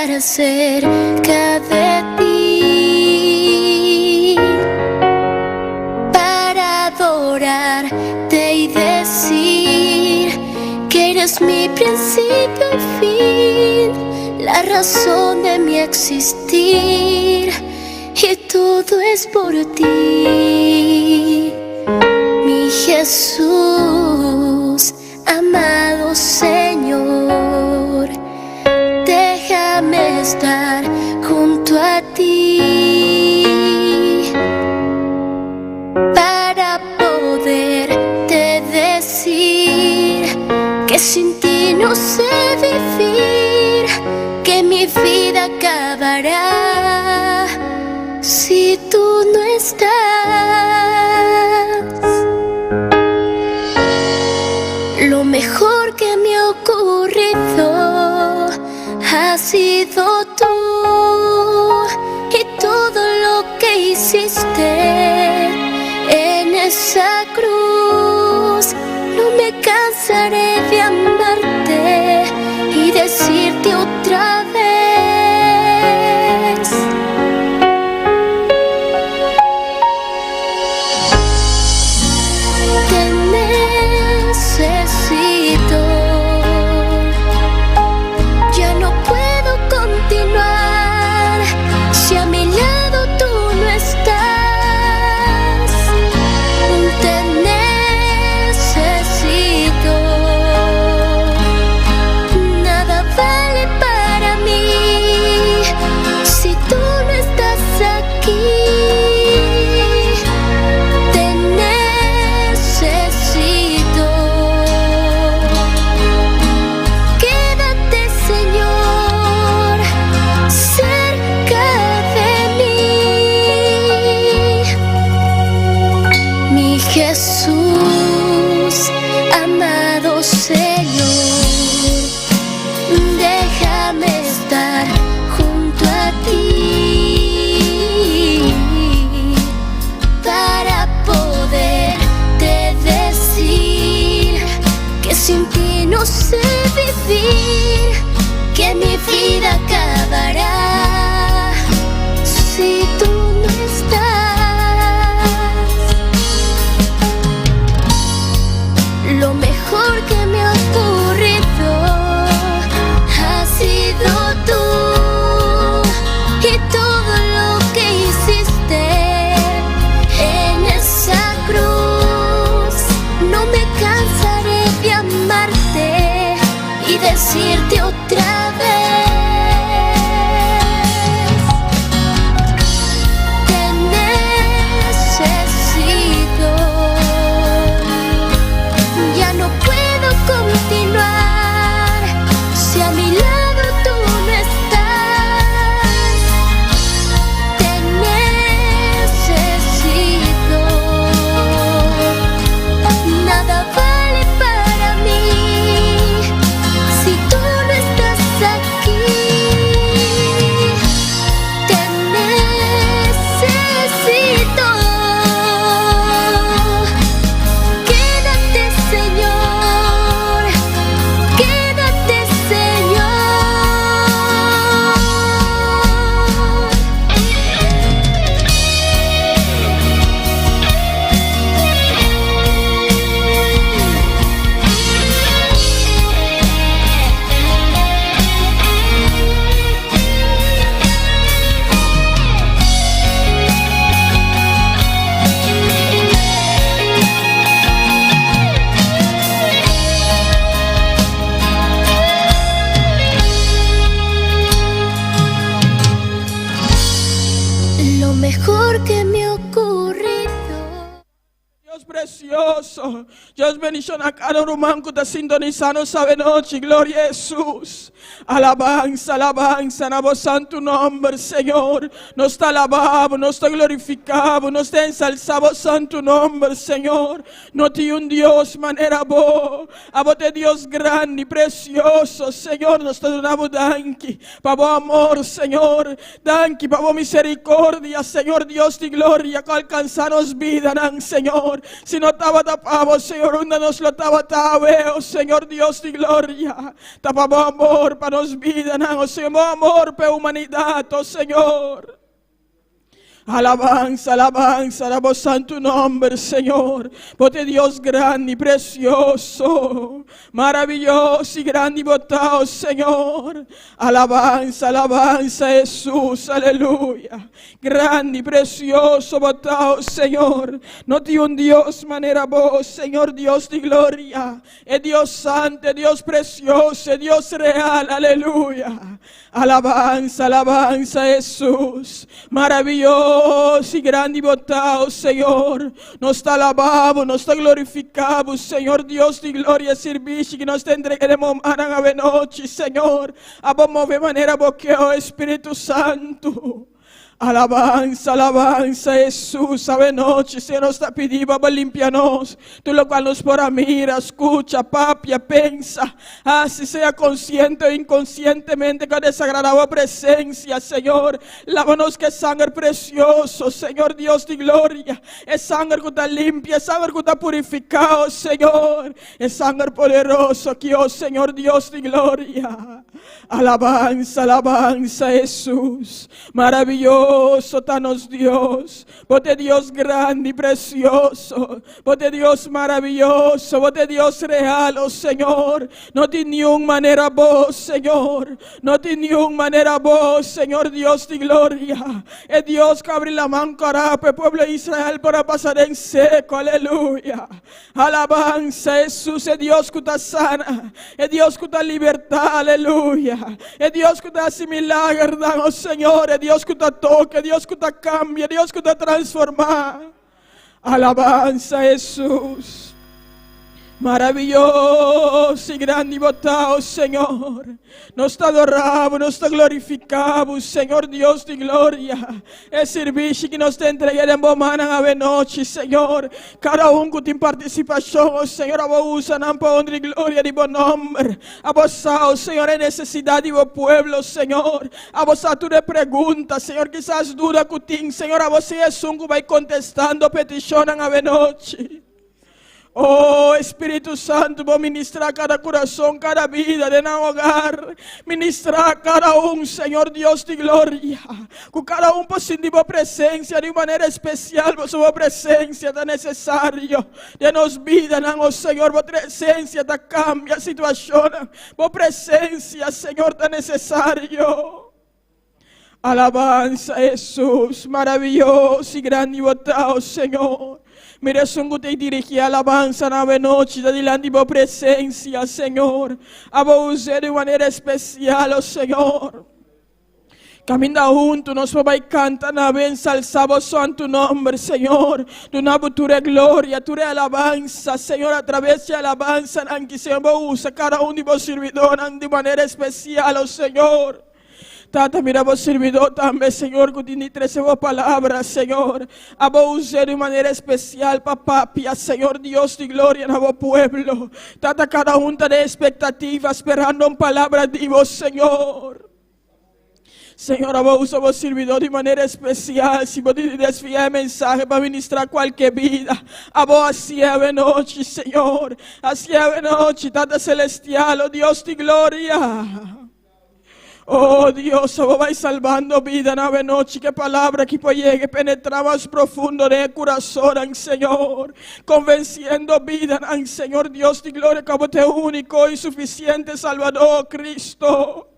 estar cerca de ti, para adorarte y decir que eres mi principio y fin, la razón de mi existir, y todo es por ti, mi Jesús, amado Señor. Déjame estar junto a ti para poderte decir que sin ti no sé vivir, que mi vida acabará si tú no estás. Lo mejor que me ha ocurrido ha sido tú, y todo lo que hiciste en esa cruz. No me cansaré de amarte y decirte otra vez: te necesito. Ya no puedo continuar si a mi lado tú no estás. Te necesito. Nada vale para mí si tú no estás aquí. Te necesito. Quédate, Señor, cerca de mí, mi Jesús, amado Señor. Déjame estar junto a ti para poderte decir que sin ti no sé vivir, que mi vida acabará si tú no estás. Lo mejor que me ha ocurrido ha sido tú, y todo lo que hiciste en esa cruz. No me cansaré de amarte y decirte otra vez: te necesito. Ya no puedo continuar si a mi lado tú no estás. Te necesito. Nada vale para mí si tú no estás aquí. Te necesito. Quédate, Señor, quédate, Señor. Lo mejor que me ha ocurrido. Dios precioso, Dios bendición a cada hermano que está sintonizando esta noche. Gloria a Jesús. Alabanza, alabanza, alabamos tu nombre, Señor. Nos te alabamos, nos te glorificamos, nos te ensalzamos en tu nombre, Señor. No te un Dios manera bo, a vos Dios grande y precioso, Señor. Nos te donamos danki, para vos amor, Señor. Danki, para vos misericordia, Señor Dios de gloria, que alcanzanos vida, Señor. Si no estaba tapamos, Señor, donde nos lo tabataveo, Señor Dios de gloria. Tapamos amor para nos vida, oh Señor, amor para humanidad, oh Señor. Alabanza, alabanza, alabamos tu nombre, Señor. Porque Dios grande y precioso, maravilloso y grande y botado, Señor. Alabanza, alabanza, Jesús, aleluya. Grande y precioso, botado, Señor. No tiene un Dios manera vos, Señor Dios de gloria. Es Dios santo, es Dios precioso, es Dios real, aleluya. Alabanza, alabanza, Jesús. Maravilloso y grande y botado, Señor. Nos te alabamos, nos te glorificamos, Señor Dios de gloria, servicio que nos te entregaremos a noche, Señor. A vos de manera boqueo, Espíritu Santo. Alabanza, alabanza, Jesús, ave noche, Señor, nos está pidiendo para limpiarnos, tú lo cual nos por mira, escucha, papia, pensa, así sea consciente o inconscientemente con desagradable presencia, Señor, lávanos que es sangre precioso, Señor Dios de gloria, es sangre que está limpia, es sangre que está purificado, Señor, es sangre poderoso que, oh Señor Dios de gloria, alabanza, alabanza, Jesús, maravilloso. Danos Dios, porque Dios grande y precioso, porque Dios maravilloso, porque Dios real, oh Señor. No tiene ni una manera vos, Señor, no tiene ni una manera vos, Señor Dios de gloria. Es Dios que abre la mano para el pueblo de Israel para pasar en seco, aleluya. Alabanza, Jesús, es Dios que te sana, es Dios que te libertad, aleluya. Es Dios que te hace milagros, oh Señor, es Dios que te toca. Que Dios que te cambia, Dios que te transforma. Alabanza, Jesús. Maravilloso y grande y botado, Señor. Nos te adoramos, nos te glorificamos, Señor Dios de gloria. Es servicio que nos te entreguemos mañana a noche, Señor. Cada uno que tiene participación, Señor, a vos usan para honra y gloria de buen nombre. A vos, Señor, en necesidad de vos pueblo, Señor. A vos, tú de preguntas, Señor, quizás duda que tienes, Señor, a vos es un que va contestando petición a noche. Oh Espíritu Santo, vos ministrar cada corazón, cada vida de nuestro hogar. Ministrar cada uno, Señor Dios de gloria. Con cada uno por sentir vos presencia de manera especial. Vos presencia tan necesario. De nos vida, oh Señor, vos presencia te cambia situación. Vos presencia, Señor, tan necesario. Alabanza, Jesús, maravilloso y grande y botado, Señor. Mira, son que te dirigí alabanza en la noche, delante de tu presencia, Señor. A vos de manera especial, oh Señor. Camina junto, nos vamos a cantar, ensalzamos santo nombre, Señor. Tu nombre, tu gloria, tu alabanza, Señor, a través de alabanza, que Señor usa cada uno de vos servidores de manera especial, oh Señor. Tata, mira vos servidor también, Señor, que tiene 13 palabras, Señor. A vos de manera especial, papá, pia, Señor Dios de gloria en vos pueblo. Tata, cada uno de expectativa, esperando una palabra de vos, Señor. Señor, a vos servidor de manera especial, si vos desviar el mensaje para ministrar cualquier vida, a vos así de noche, Señor, así de noche, Tata celestial, oh Dios de gloria. Oh Dios, vos vais salvando vida en la noche, que palabra que llegue, penetra más profundo de corazón, Señor, convenciendo vida, Señor Dios de gloria, como te único y suficiente Salvador, Cristo.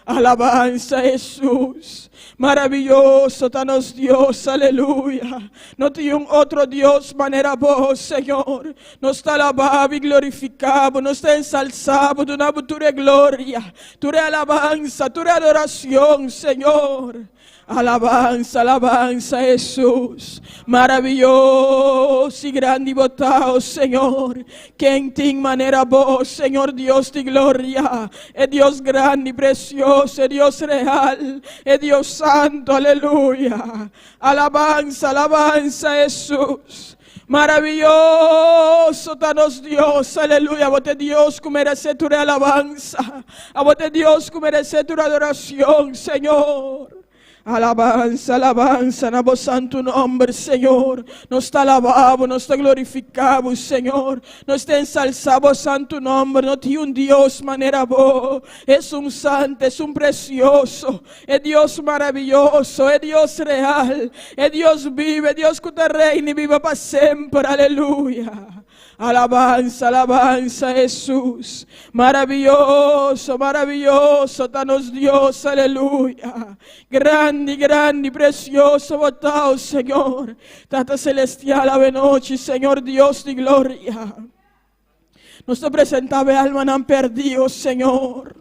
Alabanza, Jesús, maravilloso, danos Dios, aleluya. No tiene otro Dios manera vos, Señor. Nos te alabamos y glorificamos, nos te ensalzamos, donamos tu gloria, tu alabanza, tu adoración, Señor. Alabanza, alabanza, Jesús, maravilloso y grande y botado, Señor, que en ti manera vos, Señor Dios de gloria, es Dios grande y precioso, es Dios real, es Dios santo, aleluya. Alabanza, alabanza, Jesús. Maravilloso, danos Dios, aleluya. A vos de Dios que merece tu alabanza, a vos de Dios que merece tu adoración, Señor. Alabanza, alabanza, na voz santo nombre, Señor. Nos te alabamos, nos te glorificamos, Señor. Nos te ensalzamos, santo nombre. No tiene un Dios manera vos. Es un santo, es un precioso. Es Dios maravilloso, es Dios real. Es Dios vive, Dios que te reina y vive para siempre. Aleluya. Alabanza, alabanza, Jesús. Maravilloso, maravilloso, danos Dios, aleluya. Grande, grande, precioso, votado, Señor. Tata celestial, ave noche, Señor Dios de gloria. Nuestro presentable alma no han perdido, Señor.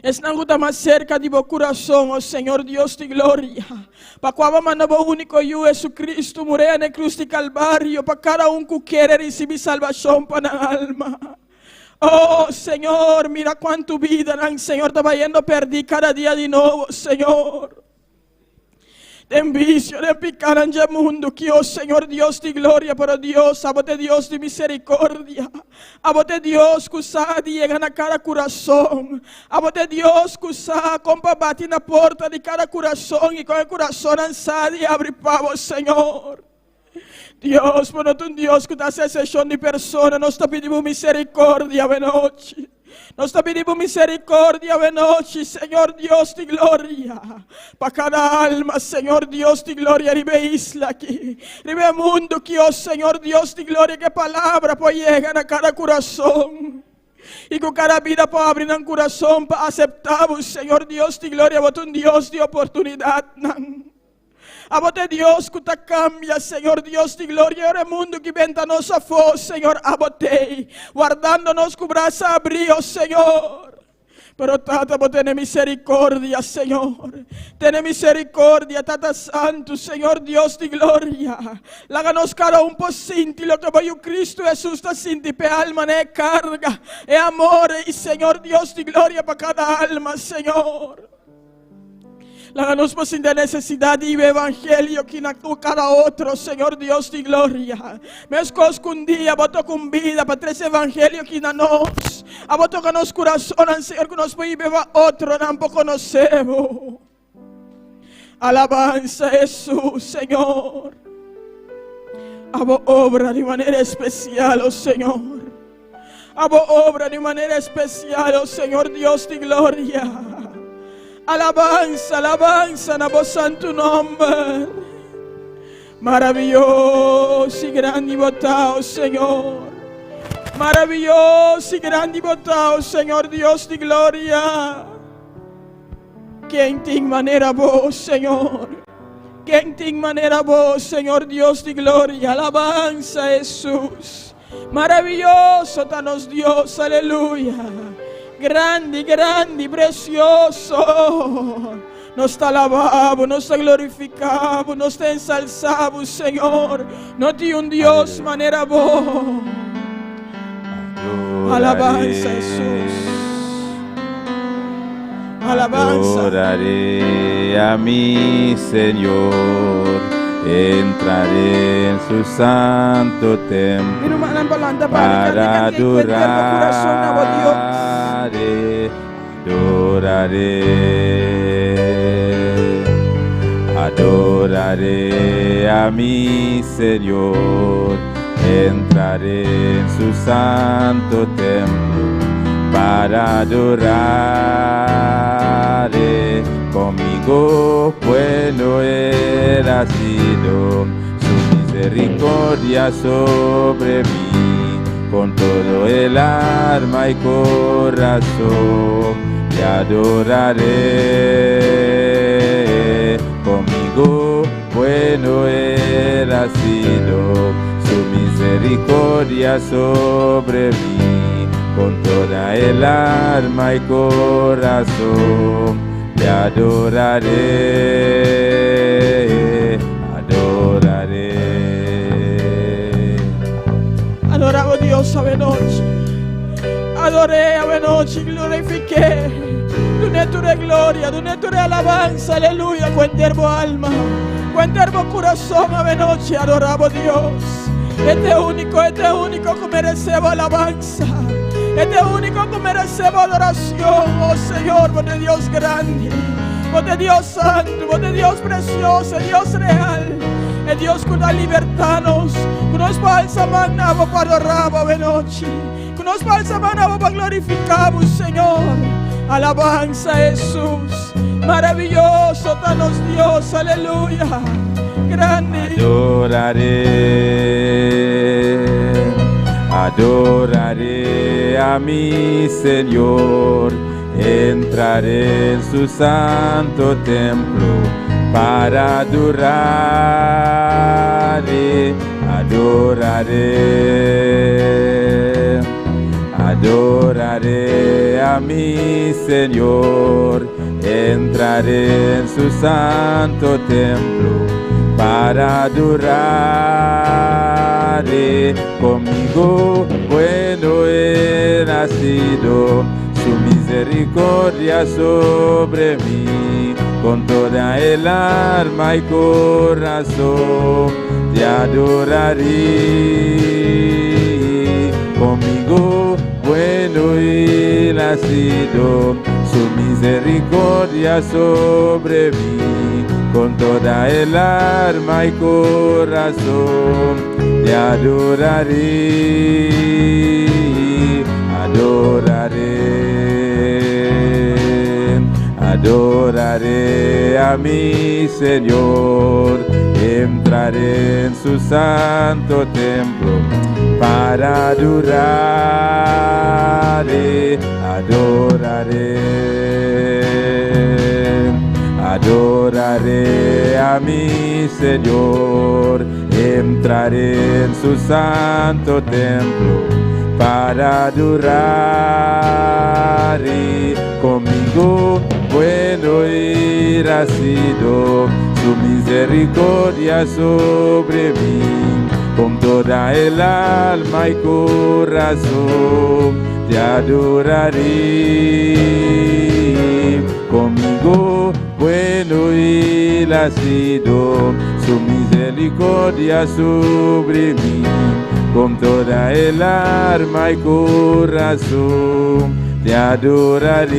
Es nada más cerca de tu corazón, oh Señor Dios de gloria. Para cuando mandaba único yo, Jesucristo, murió en el cruz de Calvario, para cada uno que quiere recibir salvación para la alma. Oh Señor, mira cuánto vida, Señor, está yendo a perder cada día de nuevo, Señor. De envicio, de picar en el mundo, que oh Señor Dios de gloria, pero Dios, abote Dios de misericordia, abote Dios que usa llega a cada corazón, abote Dios que usa compabate en la puerta de cada corazón y con el corazón ansado y abre pavo, Señor. Dios, pero tú un Dios que te hace sesión de personas, nos te pedimos misericordia, ven noche. Nos te pedimos misericordia, ven noche, Señor Dios de gloria. Para cada alma, Señor Dios de gloria, ribe isla aquí. Ribe mundo aquí, oh Señor Dios de gloria, que palabra pues llegan a cada corazón. Y con cada vida pues abrir un corazón para aceptar, Señor Dios de gloria, vos un Dios de oportunidad. Abote Dios que te cambia, Señor Dios de gloria. Ahora el mundo que ventanos a fo, Señor, abote. Guardándonos con brazo abrió, Señor. Pero tata, vos tenés misericordia, Señor. Tenés misericordia, tata santo, Señor Dios de gloria. Láganos cada un po' sinti lo que voy Cristo Jesús te sinti pe alma ne carga. E amore, y Señor Dios de gloria para cada alma, Señor. Láganos por sin de necesidad de evangelio que na cada otro, Señor Dios de gloria. Me escosco un día, voto con vida para tres evangelios que na nos. A voto que nos corazón, Señor, que nos puede beber otro, tampoco conocemos. Alabanza Jesús, Señor. Hago obra de manera especial, oh Señor. Hago obra de manera especial, oh Señor Dios de gloria. Alabanza, alabanza, na voz santo nombre. Maravilloso y grande votado, Señor. Maravilloso y grande votado, Señor Dios de gloria. ¿Quién tiene manera vos, Señor? ¿Quién tiene manera vos, Señor Dios de gloria? Alabanza, Jesús. Maravilloso danos Dios, aleluya. Grande, grande, precioso. Nos te alabamos, nos te glorificamos, nos te ensalzamos, Señor. No tiene un Dios manera vos. Alabanza, Jesús. Alabanza. Adoraré a mi Señor. Entraré en su santo templo para adoraré, adoraré a mi Señor. Entraré en su santo templo para adoraré. Conmigo bueno Él ha sido, su misericordia sobre mí, con todo el alma y corazón te adoraré. Conmigo bueno Él ha sido, su misericordia sobre mí, con toda el alma y corazón te adoraré, adoraré. Adoraba a Dios a noche. Adoré a noche, glorifiqué. Donde tu gloria, donde tu alabanza, aleluya. Cuenterbo alma, cuenterbo corazón a noche. Adoraba a Dios. Este único que merecemos alabanza. Este único que merecemos adoración, oh Señor, porque Dios grande. Voz de Dios santo, voz de Dios precioso, Dios real. El Dios que da libertarnos, que nos balsamamos para adorar de noche, que nos balsamamos para glorificamos, Señor. Alabanza a Jesús, maravilloso, danos Dios, aleluya. Grande. Adoraré a mi Señor, entraré en su santo templo para adorarle, adoraré a mi Señor, entraré en su santo templo para adorarle. Conmigo bueno he nacido, su misericordia sobre mí, con toda el alma y corazón te adoraré. Conmigo bueno he nacido, su misericordia sobre mí, con toda el alma y corazón te adoraré, adoraré a mi Señor, entraré en su santo templo para adorarle, adoraré a mi Señor, entraré en su santo templo para adorarle. Conmigo bueno irá sido, su misericordia sobre mí, con toda el alma y corazón te adoraré. Conmigo bueno irá sido, su misericordia sobre mí, con toda el alma y corazón te adoraré,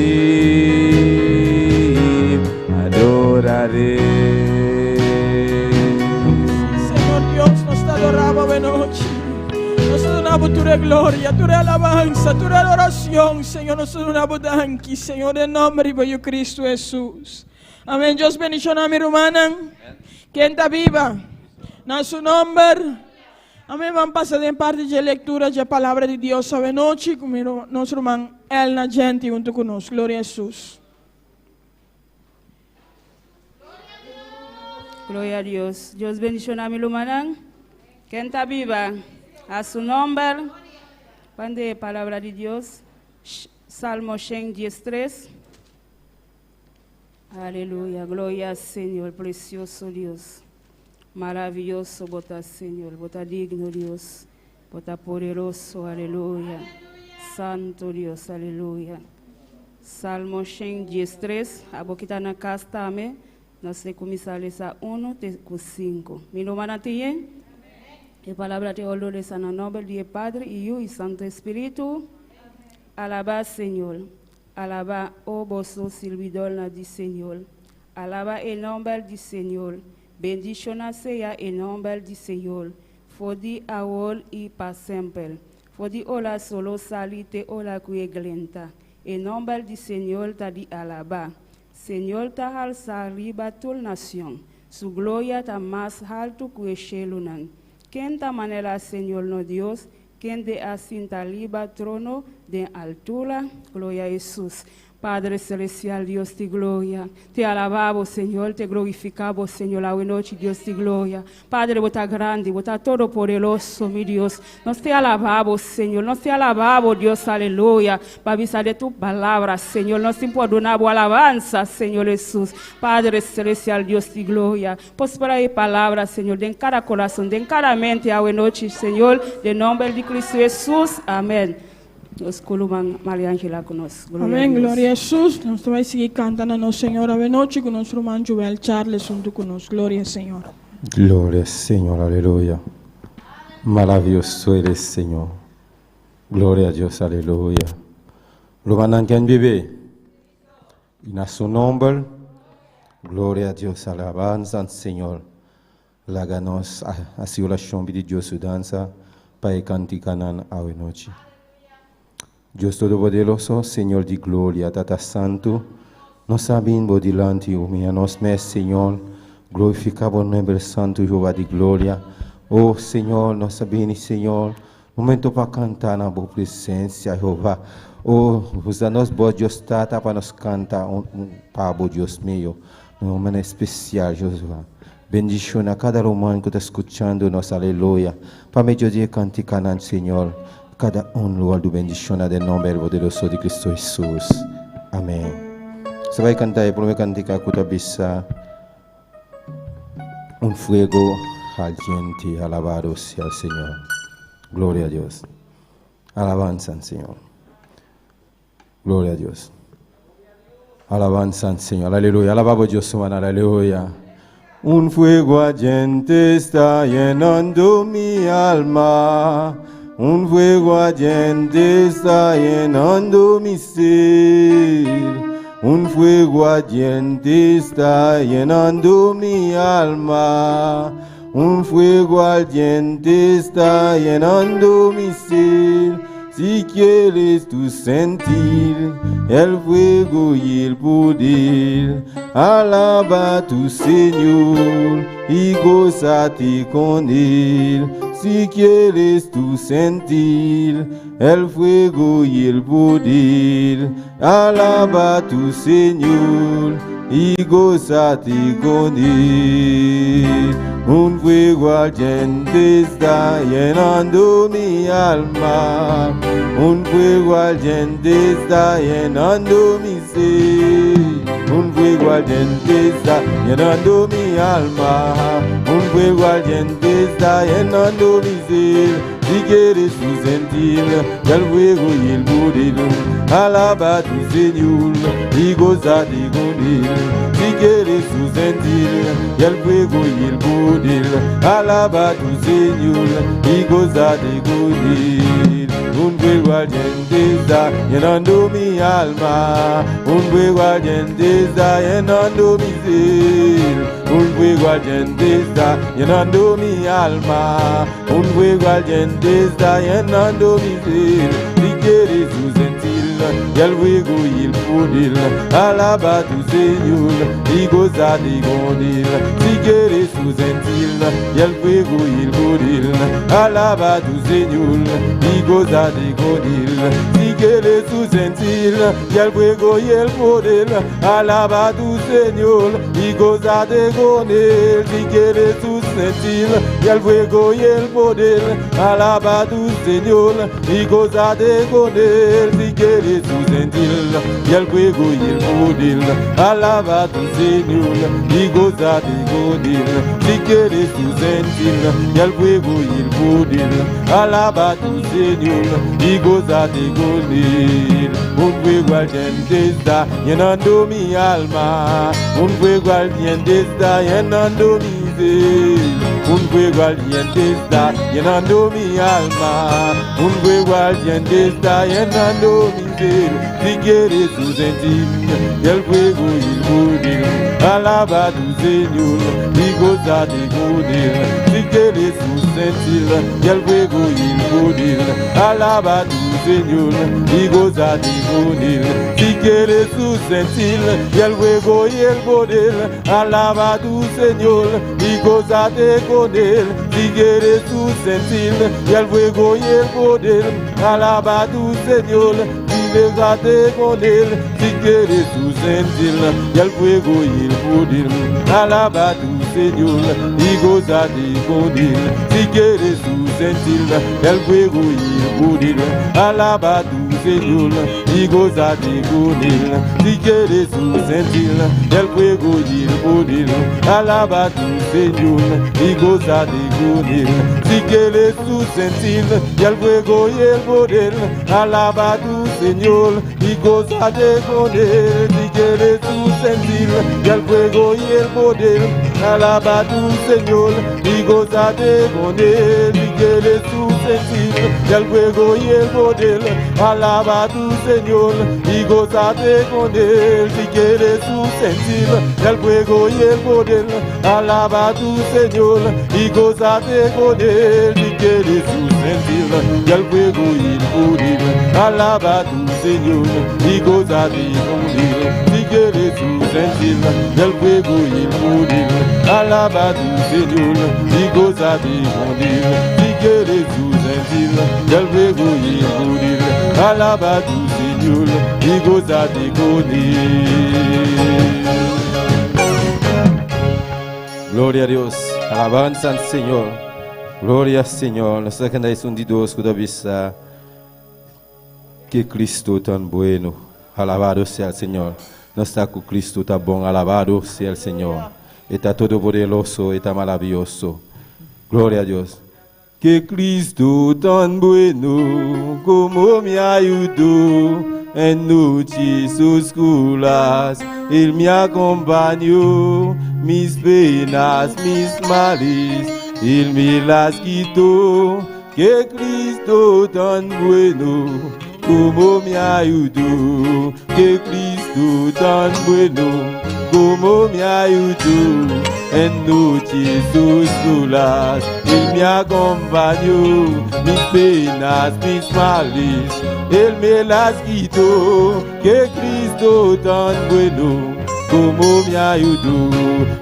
Señor Dios, nos te adoramos de noche. Nos donamos tu gloria, tu alabanza, tu adoración, Señor. Nos donamos danki, Señor, en nombre de Cristo Jesús. Amén. Dios bendiga a mi hermana. Quien está viva, en su nombre. Amém. Vamos passar em parte de leitura da palavra de Deus esta noite com nosso irmão Elna Gente junto conosco. Glória a Jesus. Gloria a Dios. Dios bendiga a mi hermana. Quien está viva, a su nombre. Pande palabra de Dios. Salmo 113. Aleluya. Gloria al Señor, precioso Dios. Maravilloso, bota Señor, bota digno Dios, bota poderoso, aleluya. Santo Dios, aleluya. Salmo 113, a boquita na casa também, nós começamos a 1 até 5. Mi hermana tiene, la palabra te olores en el nombre del Padre, Hijo y Santo Espíritu. Alaba Señor, alaba, oh vosotros servidor del Señor, alaba el nombre del Señor. Bendición sea el nombre del Señor, fodi ahora y para siempre. Fodi ola solo salite ola cueglenta. El nombre del Señor ta di alaba. Señor ta alza arriba toda nación. Su gloria ta más alto que shelunan. ¿Quién ta manera Señor no Dios? ¿Quién de asinta liba trono de altura? Gloria a Jesús. Padre Celestial, Dios de gloria, te alabamos, Señor, te glorificamos, Señor, la noche, Dios de gloria. Padre, vos estás grande, vos estás todopoderoso, mi Dios. Nos te alabamos, Señor, nos te alabamos, Dios, aleluya. Para avisar de tu palabra, Señor, nos te perdonamos alabanza, Señor Jesús. Padre Celestial, Dios de gloria, pues para ahí palabra, Señor, de en cada corazón, de en cada mente, a noche, Señor, de nombre de Cristo Jesús, amén. Nos coloman Maria Angela conosco. Amém, glória a Jesus. Nós vamos seguir cantando a nosso Senhor a noite com nosso irmão Joel Charles junto conosco. Glória ao Senhor. Gloria al Señor, aleluya. Maravilloso eres, Señor. Gloria a Dios, aleluya. Lo mandan quien vive. Y en su nombre, Gloria a Dios, alabanza al Señor. Láganos a si oración de Dios su danza, para canticanan a noche. Dios Todopoderoso, Señor de gloria, Tata Santo, nos sabimos delante, humíanos mes, Señor, glorificamos el nombre santo, Jehová de gloria. Oh Señor, nos sabemos, Señor, momento para cantar na boa presença, Jehová. Oh, usa-nos, boa Deus, Tata, para nos cantar para Deus meu, num momento especial, Jehová. Bendición a cada romano que está escuchando nos, aleluya. Para mediodía canticanan, Señor, cada lugar de bendición del nombre poderoso de Cristo Jesús. Amén. Se vai cantar y por cantar que bisa un fuego ardiente, alabado sea el Señor. Gloria a Dios. Alabanza al Señor. Gloria a Dios. Alabanza al Señor. Aleluya. Alabamos a Dios, hermano. Aleluya. Un fuego ardiente está llenando mi alma. Un fuego ardiente está llenando mi ser. Un fuego ardiente está llenando mi alma. Un fuego ardiente está llenando mi ser. Si quieres tú sentir el fuego y el poder, alaba a tu Señor y gózate con Él. Si quieres tú sentir el fuego y el poder, alaba a tu Señor y gózate con Él. Un fuego ardiente está llenando mi alma. Un fuego ardiente está llenando mi ser. Un fuego ardiente está llenando mi alma. Un fuego ardiente está llenando mi ser. Si quieres tú sentir el fuego y el poder, alaba a tu Señor y gózate con Él. Si quieres tú sentir el fuego y el poder, alaba a tu Señor y gózate con Él. Un fuego ardiente está llenando mi alma. Un fuego ardiente está llenando mi ser. Un fuego ardiente está llenando mi alma. Un fuego ardiente está llenando mi ser. Si quieres tú sentir el fuego y el poder, alaba a tu Señor y gózate con Él. Si quieres tú sentir el fuego y el poder, alaba a tu Señor y gózate con Él. Si quieres tú sentir el fuego y el poder, alaba a tu Señor y gózate con Él. Si quieres tú sentir el fuego y el poder, alaba a tu Señor y gózate con Él. Si quieres tú sentir el fuego y el poder, alaba a tu Señor y gózate con Él. Si quieres tú sentir el fuego y el poder, alaba a tu Señor y gózate con Él. Un fuego ardiente está llenando mi alma. Un fuego ardiente está llenando mi ser. Un fuego ardiente está llenando mi alma. Un fuego ardiente está llenando mi ser. Si quieres tú sentir el fuego y el poder, alaba a tu Señor y gózate con Él. Si quieres tú sentir el fuego y el poder, alaba a tu Señor y gózate con Él. Si quieres tú sentir el fuego y el poder, alaba a tu Señor y gózate con Él. Si quieres tú sentir el fuego y el poder, alaba a tu Señor y gózate con Él. Si quieres tú sentir el fuego y el poder, alaba a tu Señor y gózate con Él. Si quieres tú sentir el fuego y el poder, alaba a tu Señor y gózate con Él. Si quieres tú sentir el fuego y el poder, alaba a tu Señor y gózate con Él. Si quieres tú sentir el fuego y el poder, alaba a tu Señor y gózate con Él. Si quieres tú sentir el fuego y el poder, alaba a tu Señor y gózate con Él. Si quieres tú sentir, el juego y el poder. Alaba a tu Señor y gózate con él si quieres su sentir, el juego y el poder. Alaba a tu Señor y gózate con él si quieres su sentir, el juego y el poder. Alaba a tu Señor y gózate con él si quieres su sentir, el juego y el poder. Alaba a tu Señor y gózate con él si quieres su sentir, el juego y el poder. Alaba a tu Señor y gózate con él. Gloria a Dios, alabanza al Señor, gloria al Señor. Nosotros cantáis hundidos con la vista que Cristo tan bueno, alabado sea el Señor. Nuestro Cristo tan bon, alabado sea el Señor. Está todopoderoso, está maravilloso. Gloria a Dios. Que Cristo tan bueno, como me ayudó en noches oscuras, Él me acompañó, mis penas, mis males, Él me las quitó. Que Cristo tan bueno, como me ayudó, que Cristo tan bueno, como me ayudó en noches oscuras, Él me acompañó, mis penas, mis males, Él me las quitó. Que Cristo tan bueno, como me ayudó,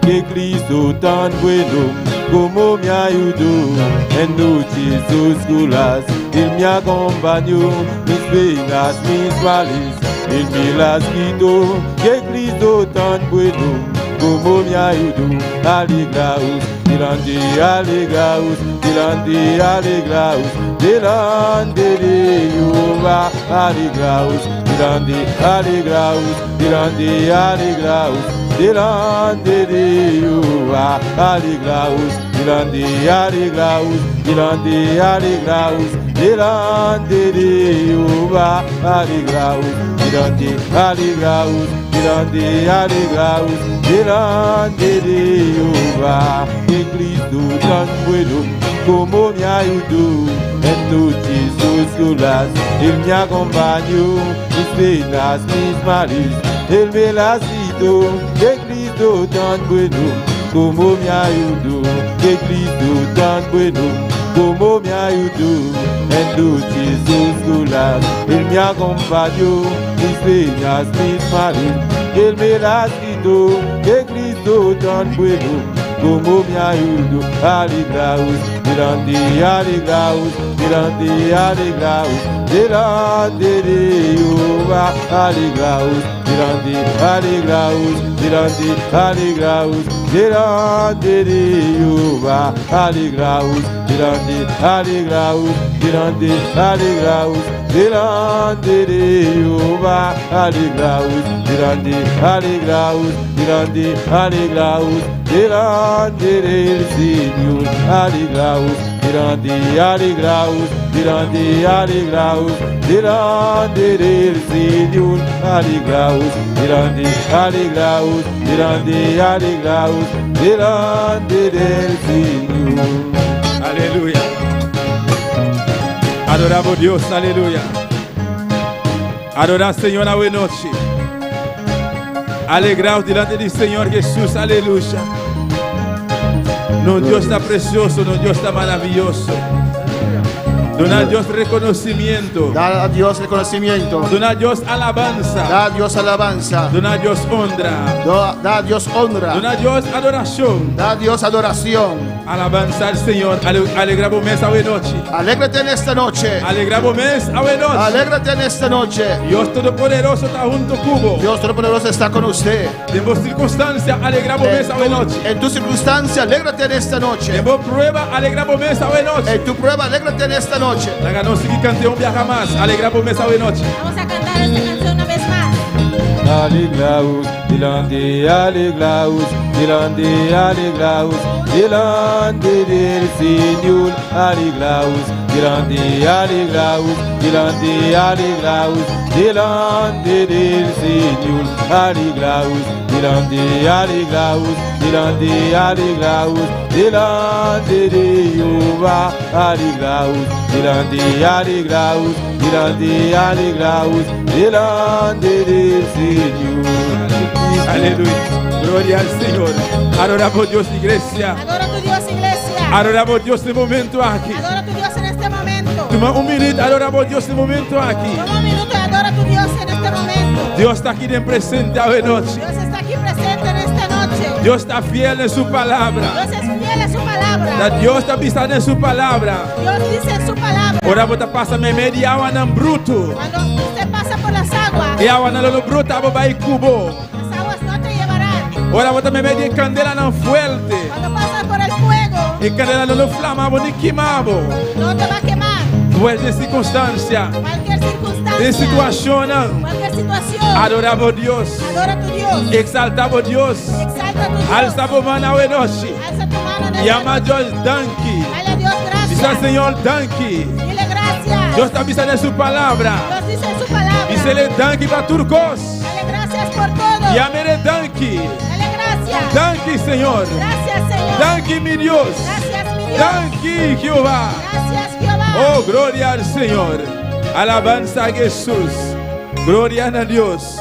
que Cristo tan bueno, como me ayudó en noches oscuras, Él me acompañó, mis penas, mis males, Él me las quitó. Que Cristo tan bueno, como me ayudó. Alegraos, delante, alegraos, delante, alegraos, delante de Jehová. Alegraos, delante, alegraos, delante, alegraos, delante de Jehová. Alegraos, delante, alegraos, delante, alegraos, delante de Jehová. Alegraos, delante, alegraos, delante, alegraos, delante de Jehová. Que Cristo tan bueno, como me ayudó en noches oscuras, Él me acompañó, mis penas, mis males, Él me las quitó. Que Cristo tan bueno, como me ayudó, que Cristo tan bueno, como me ayudó en noches oscuras, Él me acompañó, mis penas, mis males, Él me las quitó. Que Cristo tan bueno, como me ayudó. Alegraos, delante, alegraos, delante, alegraos, delante de Jehová. Alegraos, delante, alegraos, delante, alegraos, delante de Jehová. Alegraos, delante, alegraos, delante, alegraos, delante de Jehová. Alegraos, delante, alegraos, delante, alegraos, delante del Señor. Alegraos, delante, alegraos, delante, alegraos, delante del Señor. Alegraos, delante, alegraos, delante, alegraos, delante del Señor. Aleluya. Adoramos a Dios, aleluya. Adorar al Señor la buena noche. Alegraos delante del Señor Jesús, aleluya. No, Dios está precioso, no, Dios está maravilloso. Dona a Dios reconocimiento. Da a Dios reconocimiento. Dona a Dios alabanza. Da a Dios alabanza. Dona a Dios honra. Da a Dios honra. Dona a Dios adoración. Da a Dios adoración. Alabanza al Señor. Alegramos mes a noche. Alégrate en esta noche. Alegramos mes a noche. Alégrate en esta noche. Dios Todopoderoso está junto cubo. Dios Todopoderoso está con usted. En vos circunstancia, alegramos mes a noche. En tu circunstancia, alégrate en esta noche. En vos prueba, alegramos mes a noche. En tu prueba, alégrate en esta noche. La ganó si cante un viaja más. Alegramos mes a noche. Vamos a cantar esta canción una vez más. Alegraos, delante, alegraos, delante, alegraos, delante del Señor. Alegraos, delante alegraos, delante alegraos, delante del Señor, alegraos, delante alegraos, delante alegraos, delante de Jehová, alegraos, delante alegraos, delante alegraos, delante del Señor. Aleluya. Gloria al Señor. Adoramos a Dios, iglesia. Adora a tu Dios, iglesia. Adoramos a Dios en este momento aquí. Adora a tu Dios en este momento. Toma un minuto, adoramos a Dios en este momento aquí. Toma un minuto y adora a tu Dios en este momento. Dios está aquí en presente hoy noche. Dios está aquí presente en esta noche. Dios está fiel en su palabra. Dios es fiel a su palabra. Dios está pisando en su palabra. Dios dice en su palabra. Ahora vos te pasa media agua en bruto. Cuando usted pasa por las aguas, Y agua en lo bruto, vos va a cubo. las aguas no te llevarán. Ahora vos te media candela en fuerte. Cuando pasas por el fuego, Y candela no flama, vos ni quemamos. no te va a quemar. Cualquier circunstancia, Cualquier circunstancia, de situación, cualquier situación, adoramos a Dios. adora a tu Dios. Exaltamos a Dios. Exalta a tu Dios. Alzamos mano hoy noche. Alza tu mano en el Llama a Dios Danki. Dale a Dios Dice al gracias. Señor Danki. Dile gracias. Dios está pisando en su palabra. Dios dice en su palabra. Dícele Danki para turcos. Dale gracias por todo. Llámele Danki. Dale gracias. Danki, Señor. Gracias, Señor. Danki, mi Dios. Gracias, mi Dios. Danki, Jehová. Gracias, Jehová. Oh, gloria al Señor. Alabanza a Jesús. Gloria a Dios.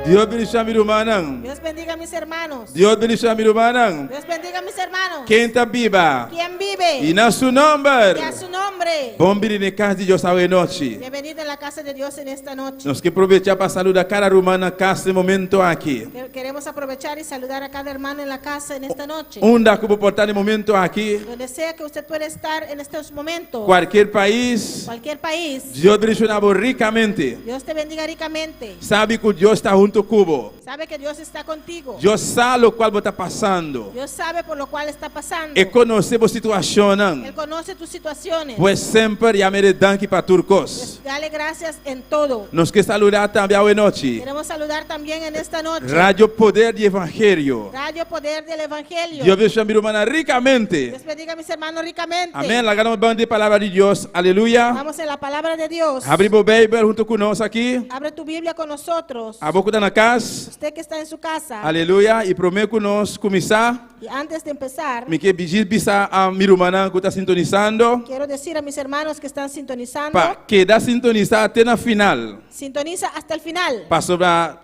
Dios bendiga a mi hermano. Dios bendiga a mis hermanos. Dios bendiga a mi hermano. Dios bendiga a mis hermanos. Quem está viva. ¿Quién vive? Y na su nombre. Y a su nombre. Bom vir na casa de Deus esta noite. Bienvenido en la casa de Dios en esta noche. Nós que aproveitar para saludar cada romana casa momento aqui. Queremos aprovechar y saludar a cada hermano en la casa en esta noche. Onde que portar no momento aqui. Donde sea que usted pueda estar en estos momentos. Qualquer país. Cualquier país. Deus bendiga ricamente. Dios te bendiga ricamente. Sabe que Deus está junto cubo. Sabe que Dios está contigo. Deus sabe o qual está passando. Dios sabe por lo cual está pasando. E conhece a situação. Él conoce tus situaciones. Pues sempre llamaré danke para turcos. Dale gracias en todo. Nos que saludar também hoje noite. Queremos saludar también en esta noche. Radio Poder de Evangelho. Radio Poder del Evangelio. Deus bendiga mi hermana ricamente. Dios bendiga a mis hermanos ricamente. Amém. La ganamos de palavra de Deus. Aleluia. Vamos en la palabra de Dios. Abre o Bíblia junto conosco aqui. Abre tu Biblia con nosotros. A boca da na casa. Usted que está en su casa. Aleluia. E prometo que nós começar. Y antes de empezar, Me que pedir bisa a mi hermana que está sintonizando. quiero decir a mis hermanos que están sintonizando, Para quedar sintonizado até na final. sintoniza hasta el final. Para sobrar,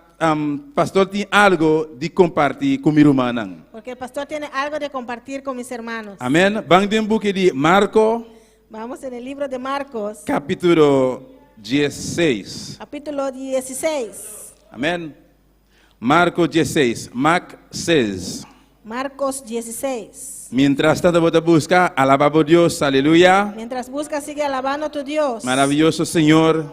pastor tem algo de compartilhar com mi hermana. Porque el pastor tiene algo de compartir con mis hermanos. Amém. Vamos em book de Marco, Vamos en el libro de Marcos, capítulo 16. capítulo 16. Amém. Marco 16. Mark 6. Marcos 16. Mientras tanto, voy a buscar, alabamos a Dios, aleluya. Mientras buscas, sigue alabando a tu Dios. Maravilloso Señor.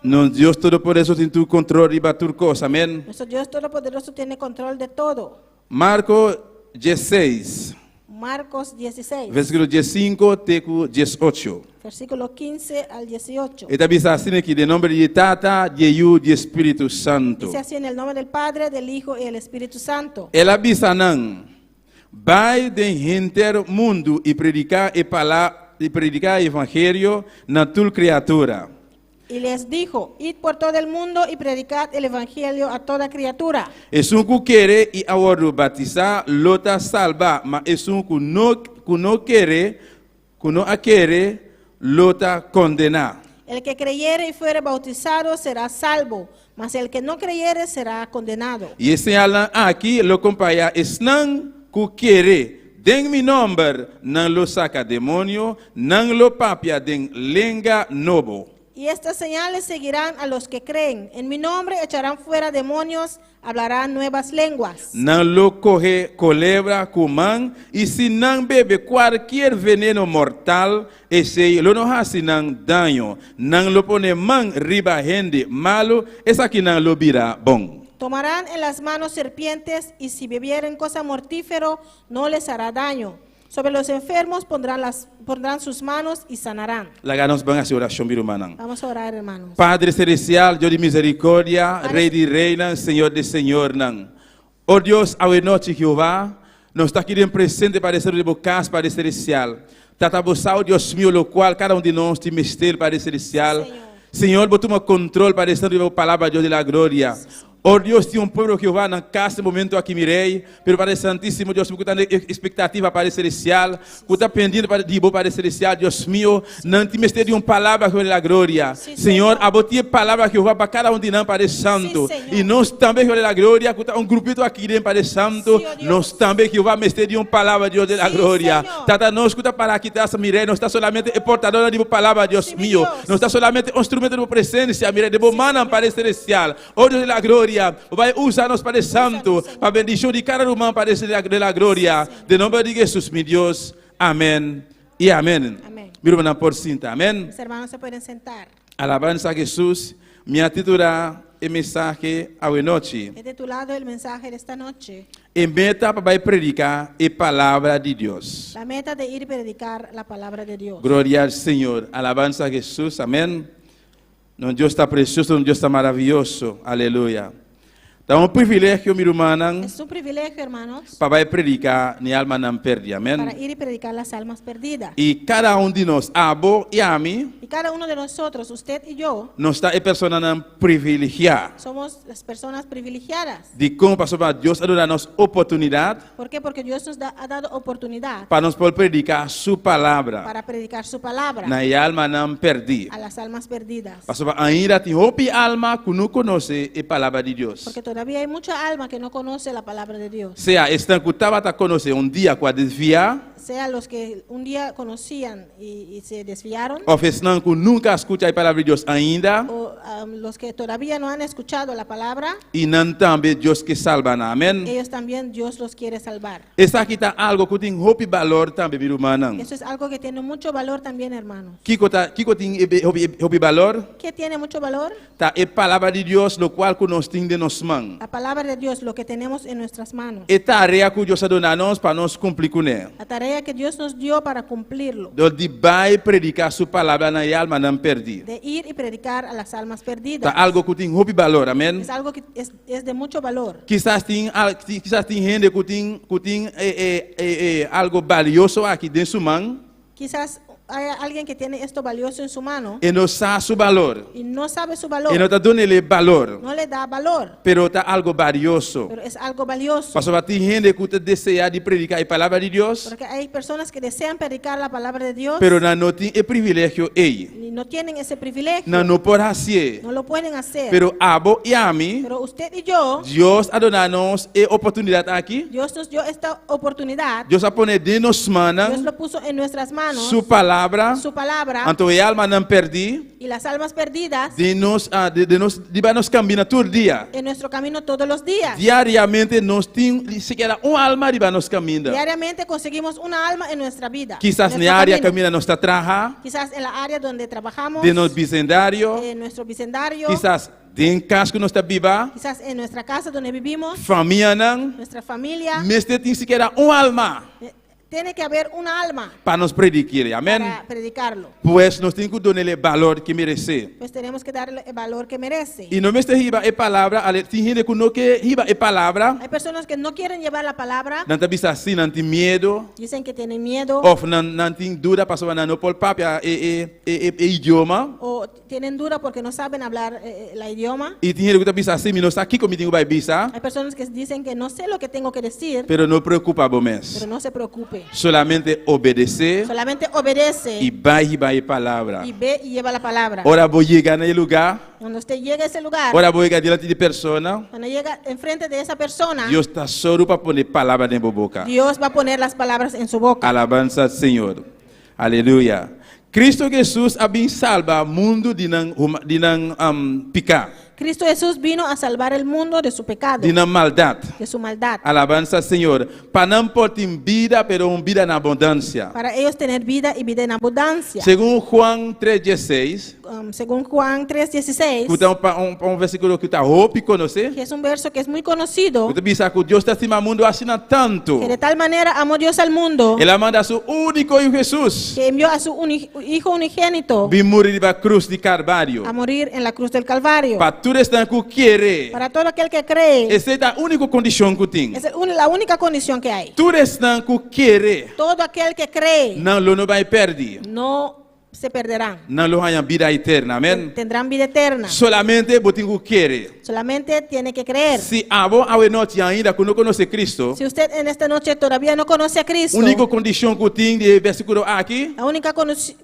No, Dios Todopoderoso tiene tu control y va tu cosa, amén. Nuestro Dios Todopoderoso tiene control de todo. Marco 16, Marcos 16, versículo 15 até 18. versículo 15 al 18. Está dice assim aqui, de nome de Tata, de Hijo, de Espírito Santo. Dice así en el nombre del Padre, del Hijo y del Espíritu Santo. Ela bisa não, vai de inteiro mundo e predicar o evangelho na tua criatura. Y les dijo, id por todo el mundo y predicad el evangelio a toda criatura. Es un que quiere y ahora batizar, lota salva, mas es un que no quiere, lota condena. El que creyere y fuere bautizado será salvo, mas el que no creyere será condenado. Y ese Alan aquí lo acompaña, es nan que quiere, den mi nombre, nan lo saca demonio, nan lo papia den lenga nobo. Y estas señales seguirán a los que creen. En mi nombre echarán fuera demonios, hablarán nuevas lenguas. Nan lo coge culebra cuman, y si nan bebe cualquier veneno mortal, ese lo no hace nan daño. Nan lo pone man riba gente malo, esa que nan lo vira bon. Tomarán en las manos serpientes, y si bebieren cosa mortífero, no les hará daño. Sobre los enfermos pondrán sus manos y sanarán. Nos van a hacer oración, mi hermano. Vamos a orar, hermanos. Padre celestial, Dios de misericordia, Rey de reinas, Señor de señor. Oh Dios, a noche Jehová, nos está aquí en presente para ser de bocas, Padre celestial. Tatabuçar, ó Deus meu, lo qual cada de nós tem mistério, Padre Celestial. Senhor. Senhor, toma controle, Padre Santo, da palavra de Deus de la glória. Oh Deus, tem povo que vai na casa nesse momento aqui, mirei, pelo Padre Santíssimo, Deus, que está na expectativa, Padre Celestial, que está pendendo de boa, Padre Celestial, Deus meu, não tem mistério de palavra que é da glória. Senhor, abotie palavra que vai para cada de nós, Padre Santo, e nós também que é da glória, que está grupito aqui dentro, Padre Santo, nós também que vai mistério de palavra de Deus de la glória. Tata nós que está para aqui, tá, mirei, não está solamente portadora de palavra, Deus meu, não está solamente instrumento de presença, mirei, de boa mana, Padre Celestial, oh Deus de la glória. Vai usar-nos, Padre Santo, para a bendição de cada irmão, Padre de la glória. De nome de Jesus, meu Deus. Amém e amém. Amém. Meu irmão, por cinta. Amém. Los hermanos se pueden sentar. Alabanza a Jesus. Minha titula é mensagem à noite. He titulado el mensaje de esta noche, E meta para predicar a palavra de Deus. la meta de ir y predicar la palabra de Dios. Glória ao Senhor. Alabanza a Jesus. Amém. Nosso Deus está precioso, nosso Deus está maravilhoso. Aleluia. É um privilégio, meu irmão, Es un privilegio, hermanos, para predicar, minha alma não perde. para Amém. ir y predicar las almas perdidas. E cada de nós, abo e a mim, Y cada uno de nosotros, usted y yo, nós está pessoa não privilegiada. somos las personas privilegiadas. De como pastor Deus a dar-nos oportunidade ¿Por qué? Porque Dios nos ha dado oportunidad para nós poder predicar sua palavra. para predicar su palabra Na alma não perdi. a las almas perdidas. Pastor, ainda tem hope alma que não conhece a palavra de Deus. Porque todavía hay mucha alma que no conoce la palabra de Dios. Seja, estão que estava a conhecer dia com a desviar, Sea los que un día conocían y se desviaron, ou estão que nunca escutam a palavra de Deus ainda, o los que todavía no han escuchado la palabra, e não também Deus que salva. Amém. ellos también Dios los quiere salvar. Essa aqui está algo que tem hope valor também, meu irmão. Eso es algo que tiene mucho valor también, hermanos. Que tem hope valor? ¿Qué tiene mucho valor? Tá a palavra de Deus, lo qual que nós temos de nos mãos. La palabra de Dios, lo que tenemos en nuestras manos. E tarefa que Deus dá a nós para nós cumprir com ela. La tarea que Dios nos dio para cumplirlo. De vai predicar sua palavra na alma não perdi. De ir y predicar a las almas Tá perdidas. algo que tem hope valor, amém? Es algo que es de mucho valor. Quizás tem gente que tem algo valioso aqui dentro de sua mão Quizás hay alguien que tiene esto valioso en su mano e não sabe seu valor. y no sabe su E não valor. está dando ele valor, No le da valor, pero tá algo valioso. pero es algo valioso. Pastor, tem gente que deseja de predicar a palavra de Deus, Porque hay personas que desean predicar la palabra de Dios pero não tem o privilégio aí. y no tienen ese privilegio. Não pode fazer. No lo pueden hacer. Pero abo e a mim, Pero usted y yo, Deus a dar-nos a oportunidade aqui. Dios nos dio esta oportunidad. Deus a poner de nos Dios manos lo puso en nuestras manos, sua palavra, su palabra, então a alma não perdi, y las almas perdidas de nos caminhar todo dia. en nuestro camino todos los días. Diariamente nós temos sequer uma alma de nos caminhar. Diariamente conseguimos una alma en nuestra vida. Quizás en na nuestro área camino. caminha nossa terra, Quizás en la área donde trabajamos, de nosso vecindário, en nuestro vecindario, quizás de casa que nós está viva, quizás en nuestra casa donde vivimos, família não, nuestra familia. mas tem sequer uma alma Tiene que haber una alma para nos predicar. Amém? para predicarlo. Pues nós temos que dar-lhe valor que merece. Pues tenemos que darle el valor que merece. E não me está riba a palavra, tem gente que não quer riba a palavra, Hay personas que no quieren llevar la palabra, não está vista assim, não tem medo, dicen que tienen miedo ou não tem dúvida, passou não pode papia idioma. o tienen duda porque no saben hablar el idioma. E tem gente que está vista assim, não está aqui comigo vai vista, Hay personas que dicen que no sé lo que tengo que decir, pero não preocupa bom mês. pero no se preocupe. Solamente obedecer Solamente obedece e vai riba a palavra. y ve y lleva la palabra. Ora vou chegar no lugar, Cuando usted llega a ese lugar, ora vou chegar diante de persona, cuando llega enfrente de esa persona, Deus está só para pôr palavra na boca. Dios va a poner las palabras en su boca. Alabanza ao Senhor. Aleluia. Cristo Jesus a bem salva o mundo de não picar, Cristo Jesús vino a salvar el mundo de su pecado, de não maldade. de su maldad, Alabanza ao Senhor. Para não ter vida, pero vida na abundância. para ellos tener vida y vida en abundancia. Segundo Juan 3:16, Según Juan 3:16, que versículo que está hope conhecer. que es un verso que es muy conocido, Você pensa que Deus está acima do mundo assim tanto. que de tal manera amó Dios al mundo, Ele manda seu único Hijo Jesus que envió a su Hijo unigénito vir morrer na cruz de Calvário a morir en la cruz del Calvario, para Tú estás que quiere. Para todo aquel que cree. Esa es la única condición que tengo. Es la única condición que hay. Tú estás que quiere. Todo aquel que cree No lo va a perder. no se perderán. No lo hay vida eterna. Amén. Tendrán vida eterna. Solamente botingo quiere. Solamente tiene que creer. Si abo a noche ainda que no conoce Cristo, Si usted en esta noche todavía no conoce a Cristo, única condición que tengo de versículo aquí, la única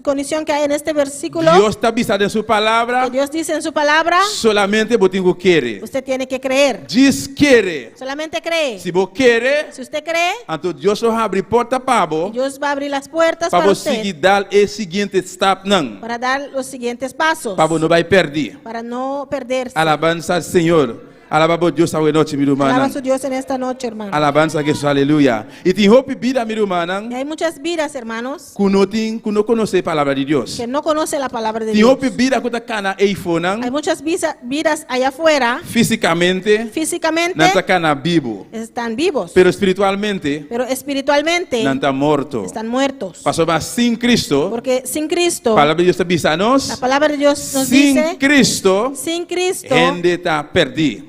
condición que hay en este versículo, Dios está avisando en su palabra, que Dios dice en su palabra, solamente botingo quiere. usted tiene que creer. Diz quiere. Solamente cree. Si vos quiere, Si usted cree, entonces Dios os abre porta para vos, Dios va a abrir las puertas para para vos usted, seguir dar el siguiente step, não. para dar los siguientes pasos, Para vos no vai perder. para no perderse. Alabanza al Señor. Alabamos Dios a noche, mi Alaba a hermana. su Dios en esta noche, hermano. Alabanza a Jesús, aleluya. Y te hope vida, mi hermana, Y hay muchas vidas, hermanos, que no conoce la palabra de Dios. que no conocen la palabra de Te Dios. hope vida que está cana iPhone, Hay muchas vidas allá afuera, físicamente, físicamente no está cana vivo, están vivos, pero espiritualmente, pero espiritualmente no está muerto. están muertos. Pasó más sin Cristo, Porque sin Cristo, la palabra de Dios te avisa a nos, la palabra de Dios nos sin dice, Cristo, sin Cristo, gente está perdida.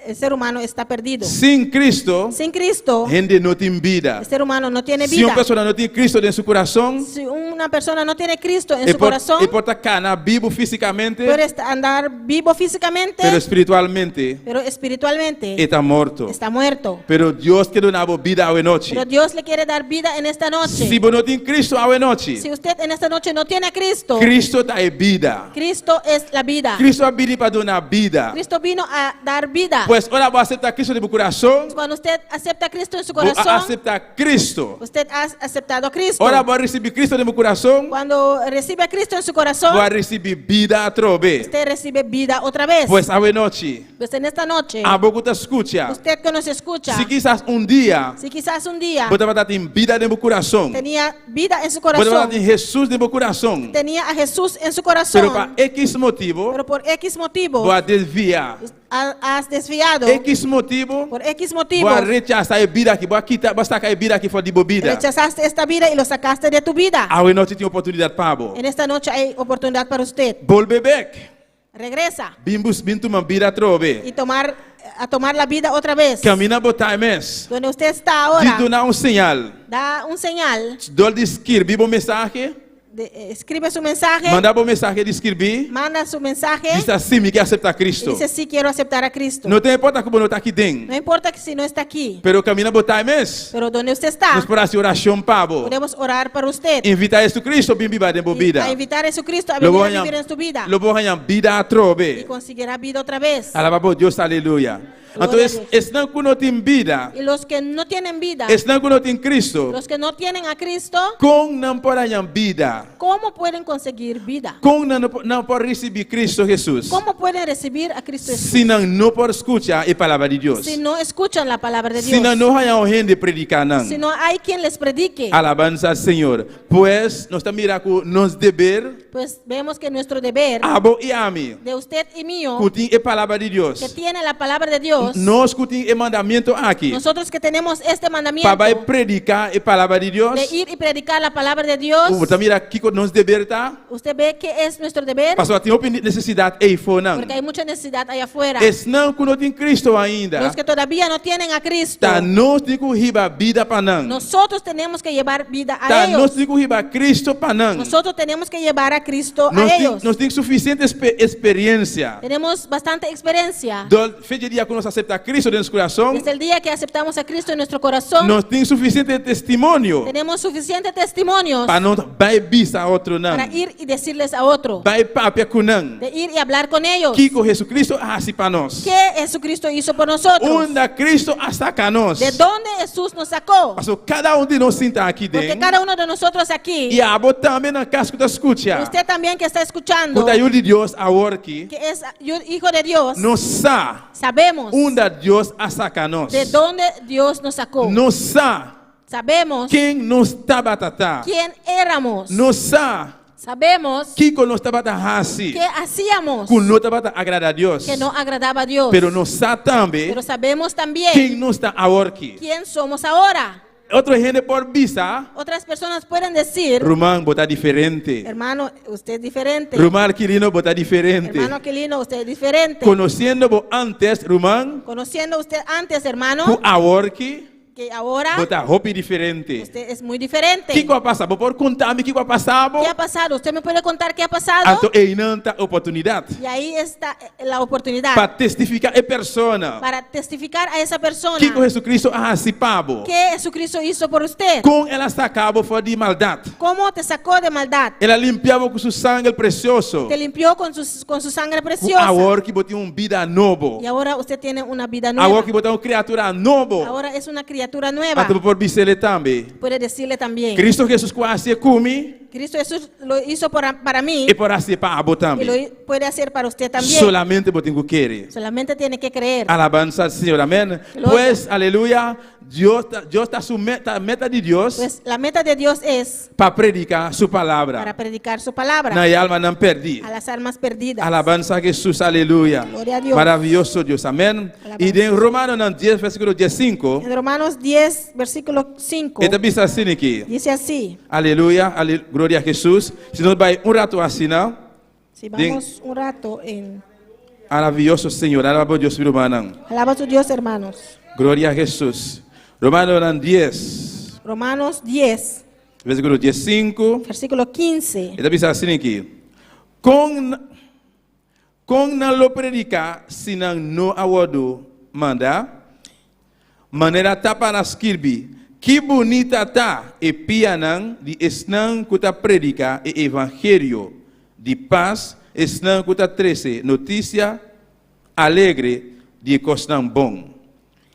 el ser humano está perdido. Sin Cristo, Sin Cristo, gente no tiene vida. el ser humano no tiene Si vida. una persona no tiene Cristo en su corazón, Si una persona no tiene Cristo en su corazón, importa cana vivo físicamente, puede andar vivo físicamente, pero espiritualmente pero espiritualmente está muerto. está muerto. Pero Dios quiere una vida hoy noche. Pero Dios le quiere dar vida en esta noche. Si vos no tienes Cristo hoy noche, Si usted en esta noche no tiene a Cristo, Cristo da vida. Cristo es la vida. Cristo ha venido para dar vida. Cristo vino a dar vida. Pues ahora va a aceptar Cristo de tu corazón. Cuando usted acepta a Cristo en su Va a corazón, aceptar Cristo. usted ha aceptado a Cristo. Ahora va a recibir Cristo de tu corazón. Cuando recibe a Cristo en su corazón, Va a recibir vida otra vez. usted recibe vida otra vez. Pues hoy noche, Pues en esta noche, a vos que te escucha. usted que nos escucha, Si quizás un día, si quizás un día vos te vas a dar vida de tu corazón. tenía vida en su Vos te vas a corazón, dar Jesús de tu corazón. tenía a Jesús en su Pero corazón, para X motivo, pero por X motivo va a desviar. has desviado, X motivo, por X motivo va a rechazar la vida aquí, va a quitar, va a sacar la vida aquí fuera de tu vida. rechazaste esta vida y lo sacaste de tu vida. Hoy noche tiene oportunidad para vos. En esta noche hay oportunidad para usted. Volve back. Regresa Bin tu vida otra vez. y tomar la vida otra vez. Camina por times. Donde usted está ahora, Dito na señal. da un señal, Dol de escrever un mensaje. escribe su mensaje, Manda un mensaje de escrever. manda su mensaje Dice assim, me quer aceptar y Cristo. dice, sí, quiero aceptar a Cristo. Não tem importa como não está aqui dentro. No importa que si no está aquí, Pero camina por times. pero donde usted está, Nos para oração para vos. podemos orar para usted. Invita a Jesucristo bem viver dentro da vida. A invitar a Jesucristo a Lo venir voy a a vivir en su vida Lo voy a vida outra y vez. conseguirá vida otra vez. Alaba por Deus, aleluia. Gloria Então, a Deus. estão que não tem vida. Y los que no tienen vida, Estão que não tem Cristo. los que no tienen a Cristo, Com não podem vida. ¿cómo pueden conseguir vida? Com não pode receber Cristo Jesus. ¿Cómo pueden recibir a Cristo Jesús Se não pode escutar a palavra de Deus. si no escuchan la palabra de Se Dios? não há alguém de predicar não. Si no hay quien les predique, Alabanza al Señor. Pues nos está mirando nos deber, pues vemos que nuestro deber abo y a mí, de usted y mío, escuchen la palabra de que Dios. tiene la palabra de Dios, No escuchen el mandamiento aquí. nosotros que tenemos este mandamiento Para predicar la palabra de Dios. de ir y predicar la palabra de Dios, Usted mira aquí nos deber está. usted ve que es nuestro deber, Pastor, tem necesidade aí fora. porque hay mucha necesidad allá afuera. Es não que não tem Cristo ainda. Los que todavía no tienen a Cristo, Tá nós tem que riba vida para não. nosotros tenemos que llevar vida a Tá nós ellos. tem que riba Cristo para não. Nosotros tenemos que llevar a Cristo a ellos. Nós tem suficiente experiência. Tenemos bastante experiencia. Do feito dia que nós acepta Cristo dentro do coração. Desde el día que aceptamos a Cristo en nuestro corazón, Nós tem suficiente testemunho tenemos suficientes testimonios para não vai bis a outro não. para ir y decirles a otro, Vai papia com não. de ir y hablar con ellos. Que com Jesus Cristo assim para nós. ¿Qué Jesucristo hizo por nosotros? Onde Cristo saca nós. ¿De dónde Jesús nos sacó? Pastor, cada de nós senta aqui Porque dentro. cada uno de nosotros aquí, E a botar também na casa que escuta. usted también que está escuchando, Quando ajuda Deus a work, que es hijo de Dios, nós sabemos onde Deus a saca nós. de dónde Dios nos sacó. Nós Sabemos quem nos estava tatá. quién éramos. Nós Sabemos que con nos estava assim. qué hacíamos Que não estava agradar a Deus. que no agradaba a Dios. Pero nós também Pero sabemos también quem nos está a work. quién somos ahora. Otra gente por visa, Otras personas pueden decir, Rumán bota diferente. hermano, usted es diferente. Rumán Quilino bota diferente. Hermano Aquilino, usted es diferente. Conociendo vos antes, Rumán, Conociendo usted antes, hermano, ku aworki, que ahora bota hopi diferente. usted es muy diferente. ¿Qué va a pasar? ¿Vos por contarme qué va a pasar? ¿Qué ha pasado? ¿Usted me puede contar qué ha pasado? Anto e inanta oportunidad Y ahí está la oportunidad para testificar a persona para testificar a esa persona que Jesucristo ha participado. que Jesucristo hizo por usted. Com ela sacava fora de maldade. ¿Cómo te sacó de maldad? Ela limpiava com seu sangue precioso. Te limpió con su sangre Com preciosa. agora que botou vida novo. Y ahora usted tiene una vida nueva. Agora que botou uma criatura novo. Ahora es una criatura nueva. Até por bisele também. Puede decirle también. Cristo Jesus quase come Cristo Jesús lo hizo para mí e para ser para abo y também. lo puede hacer para usted también. Solamente botem que querer. Solamente tiene que creer. Alabanza al Señor, amén. Gloria. Pues, aleluya, Dios está su meta de Dios Pues la meta de Dios es para predicar su para palabra. predicar su palabra Na alma não perdi. a las almas perdidas. Alabanza a Jesús, aleluya. Gloria a Dios. Maravilloso Dios, amén. Alabanza. Y en Romanos 10, versículo 15, En Romanos 10, versículo 5, esta dice así aquí. dice así. Aleluya, gloria a Jesús. Si nos va un rato así, ¿no? Si vamos un rato en... Maravilloso Señor, alaba a Dios, mi hermano. Alaba a tu Dios, hermanos. Gloria a Jesús. Romanos 10, Romanos 10, versículo 15. versículo 15. Esta dice así aquí. Con não lo predicar, senão no awado manda, maneira tá para escrever, que bonita tá e pianang de esnang kuta predica e evangelho de paz, esnang kuta 13, notícia alegre de costan bom.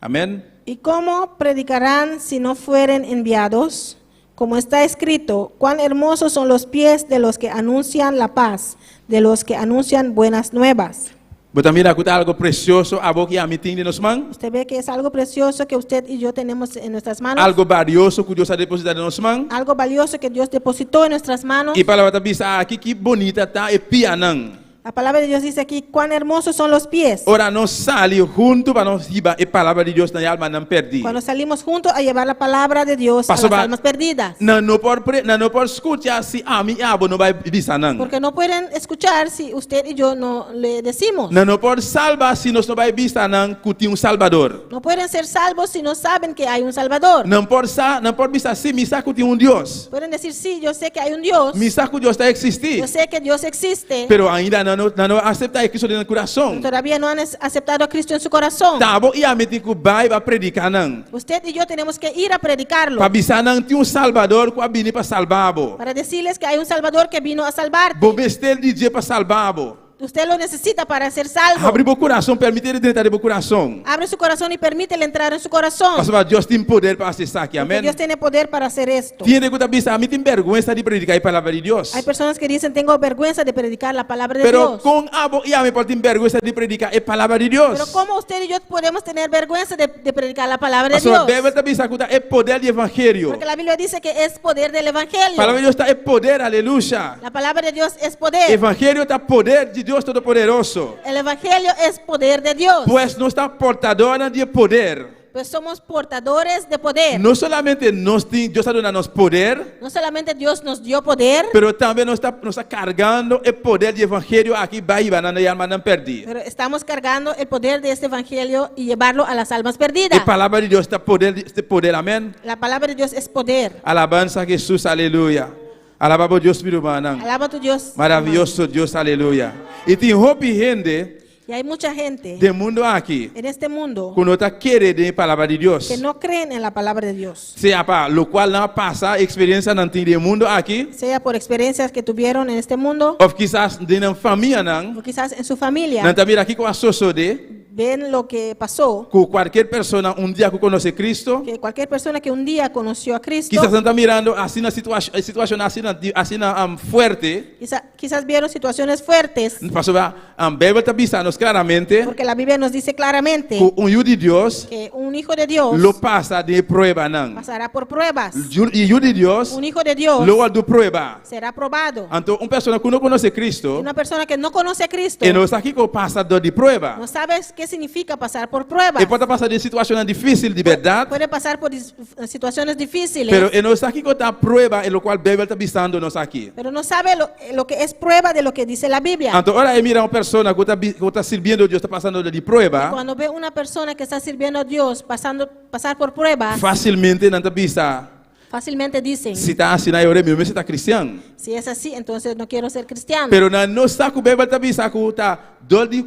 Amén. ¿Y cómo predicarán si no fueren enviados? Como está escrito, cuán hermosos son los pies de los que anuncian la paz, de los que anuncian buenas nuevas. Bota mira kuta algo precioso, a boca e a mitin de nos man. Usted ve que es algo precioso que usted y yo tenemos en nuestras manos. Algo valioso que Deus ha depositado em nos man. Algo valioso que Dios depositó en nuestras manos. E palavra tá bisa aqui que bonita tá e pianang. La palabra de Dios dice aquí, cuán hermosos son los pies. Ora nós sali junto para nós riba e palavra de Deus na alma não perdi. Cuando salimos juntos a llevar la palabra de Dios a Pastor, las almas perdidas. Não por escutar se a mim abo não vai bisa não. Porque no pueden escuchar si usted y yo no le decimos. Não por salvar se nós não vai bisa não que tem Salvador. No pueden ser salvos si no saben que hay un Salvador. Não por bisa se misa que tem Deus. Pueden decir, sí, yo sé que hay un Dios. Misa que Deus está existir. Yo sé que Dios existe. Pero ainda não aceitar Cristo no coração. Todavía no han aceptado a Cristo en su corazón. Tá bom e a mim que vai predicar não. Usted y yo tenemos que ir a predicarlo. Para bisa não tem Salvador que vini para salvá-lo. Para decirles que hay un Salvador que vino a salvarte. Vou vestir de dia para salvá-lo. Usted lo necesita para ser salvo. Abre o coração, permite ele entrar no coração. Abre su corazón y permítele entrar en su corazón. Pastor, Deus tem poder para acessar aqui, Porque amém? Dios tiene poder para hacer esto. Tiene que pensar, a mí tem vergüenza de predicar a palavra de Deus. Hay personas que dicen, tengo vergüenza de predicar la palabra de Pero Dios. com abo e a mim pode ter vergüenza de predicar a palavra de Deus. Pero ¿cómo usted y yo podemos tener vergüenza de predicar la palabra de Pastor, Dios? deve pensar que é poder do evangelho. Porque la Biblia dice que es poder del A Evangelio. palavra de Deus está é poder, aleluia. La palabra de Dios es poder. Evangelho está poder de Deus Todo-Poderoso. El Evangelio es poder de Dios. Pues não está portadora de poder. Pues somos portadores de poder. Não solamente Deus está dando poder, No solamente Dios nos dio poder, pero também nos está carregando o poder do evangelho aqui vai na alma não perdi. pero estamos cargando el poder de este Evangelio y llevarlo a las almas perdidas. A palavra de Deus está poder, amém. La palabra de Dios es poder. Alabanza a Jesus, aleluia. Alaba a Deus, meu irmão. Alaba a tu Dios. Maravilhoso Deus, aleluia. E tem roupa e gente Y hay mucha gente do mundo aqui en este mundo que não está querendo a palavra de Deus. que no creen en la palabra de Dios. Sea para lo cual não passa experiência não tem do mundo aqui, Sea por experiencias que tuvieron en este mundo ou quizás de uma família não, o quizás en su familia. não também aqui com a sociedade. Ven lo que pasó, Que qualquer pessoa dia que conhece Cristo, que cualquier persona que un día conoció a Cristo, quizás não está mirando assim na situação fuerte. quizás vieron situaciones fuertes, Pastor, a Bíblia está avisando claramente porque la Biblia nos dice claramente que hijo de Deus que un hijo de Dios lo passa de prueba não. pasará por pruebas. E hijo de Deus Un hijo de Dios lo do prueba. será probado. Então, uma pessoa que não conhece Cristo, Una persona que no conoce a Cristo e não está aqui com passador de prueba. no sabe qué significa pasar por pruebas. E pode passar de situações difíceis de verdade, Puede pasar por situaciones difíciles, pero e nós aqui conta a prova em lo qual Bíblia está visando nós aqui. pero no sabe lo que es prueba de lo que dice la Biblia. Então, ora e mira uma pessoa que está servindo a Deus, está passando de prova, Cuando ve una persona que está sirviendo a Dios pasar por pruebas, facilmente não está vista. fácilmente dicen, Se está assim, eu mesmo se está cristiano. si es así, entonces no quiero ser cristiano. Pero não está com Bíblia está vista que está dor de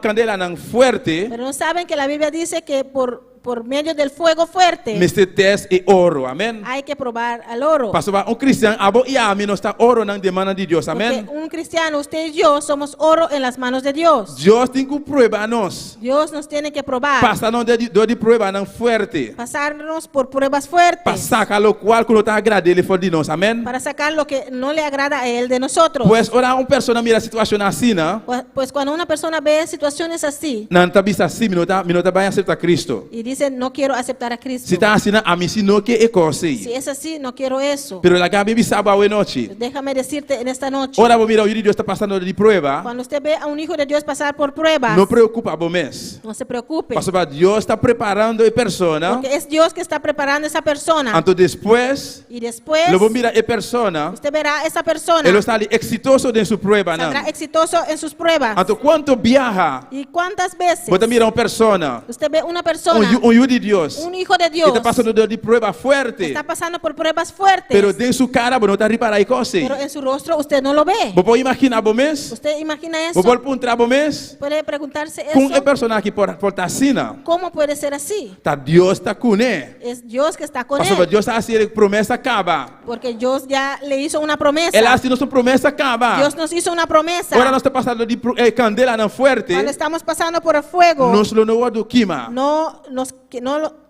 candela não forte, Pero no saben que la Biblia dice que por medio del fuego fuerte mas teste e ouro, amém? hay que probar al oro. Pastor, cristiano, abo e a mim não está ouro na demanda de Deus, Porque amém? un cristiano, usted y yo, somos oro en las manos de Dios. Deus tem que provar nós. Dios nos tiene que probar, Passa não de prova não forte. pasarnos por pruebas fuertes, Passar com o qual não está agradando ele for de nós, amém? para sacar lo que no le agrada a Él de nosotros. Pues ora uma pessoa mira a situação assim, não? Pues cuando una persona ve situaciones así Não está vista assim, não está bem aceitar Cristo. y dice, no quiero aceptar a Cristo, Se está assim, a mim se não que é coisa. si es así, no quiero eso. Pero la Gabi sabe a noite. Déjame decirte en esta noche, Ora vou mirar o Deus está passando de prova. cuando usted ve a un hijo de Dios pasar por pruebas, Não preocupa a mês. no se preocupe, Pastor, Deus está preparando a pessoa. porque es Dios que está preparando a esa persona. Então depois, Y después eu vou mirar a pessoa. usted verá a esa persona Ele está ali exitoso em sua prova, não? saldrá exitoso en sus pruebas. Então quanto viaja? ¿Y cuántas veces Vou mirar uma pessoa. usted ve una persona, Hijo de Deus. un hijo de Que Dios, está passando de prova forte. está pasando por pruebas fuertes, Pero de sua cara, não está reparar coisa. pero en su rostro usted no lo ve? Vou imaginar a mês? ¿Usted imagina eso? Vou perguntar a mês? Puede preguntarse Com a eso. pessoa que por estar assim, ¿Cómo puede ser así? tá Deus está com ele. Es Dios que está con Pastor, él, Deus está assim, ele promessa acaba. porque Dios ya le hizo una promesa. Ela assim, nossa promessa acaba. Dios nos hizo una promesa. Agora nós estamos passando de candela não forte. Cuando estamos pasando por el fuego, Nos lo não do queima.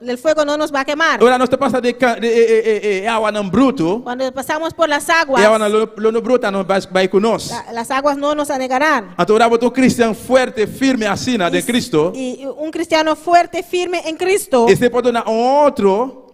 el fuego no nos va a quemar. Agora nós estamos passando de água não bruto. Cuando pasamos por las aguas, E água não bruta não vai conosco. las aguas no nos anegarán. Então, agora botou cristão forte, firme assim, de Cristo. Y un cristiano fuerte, firme en Cristo, E você pode dar outro.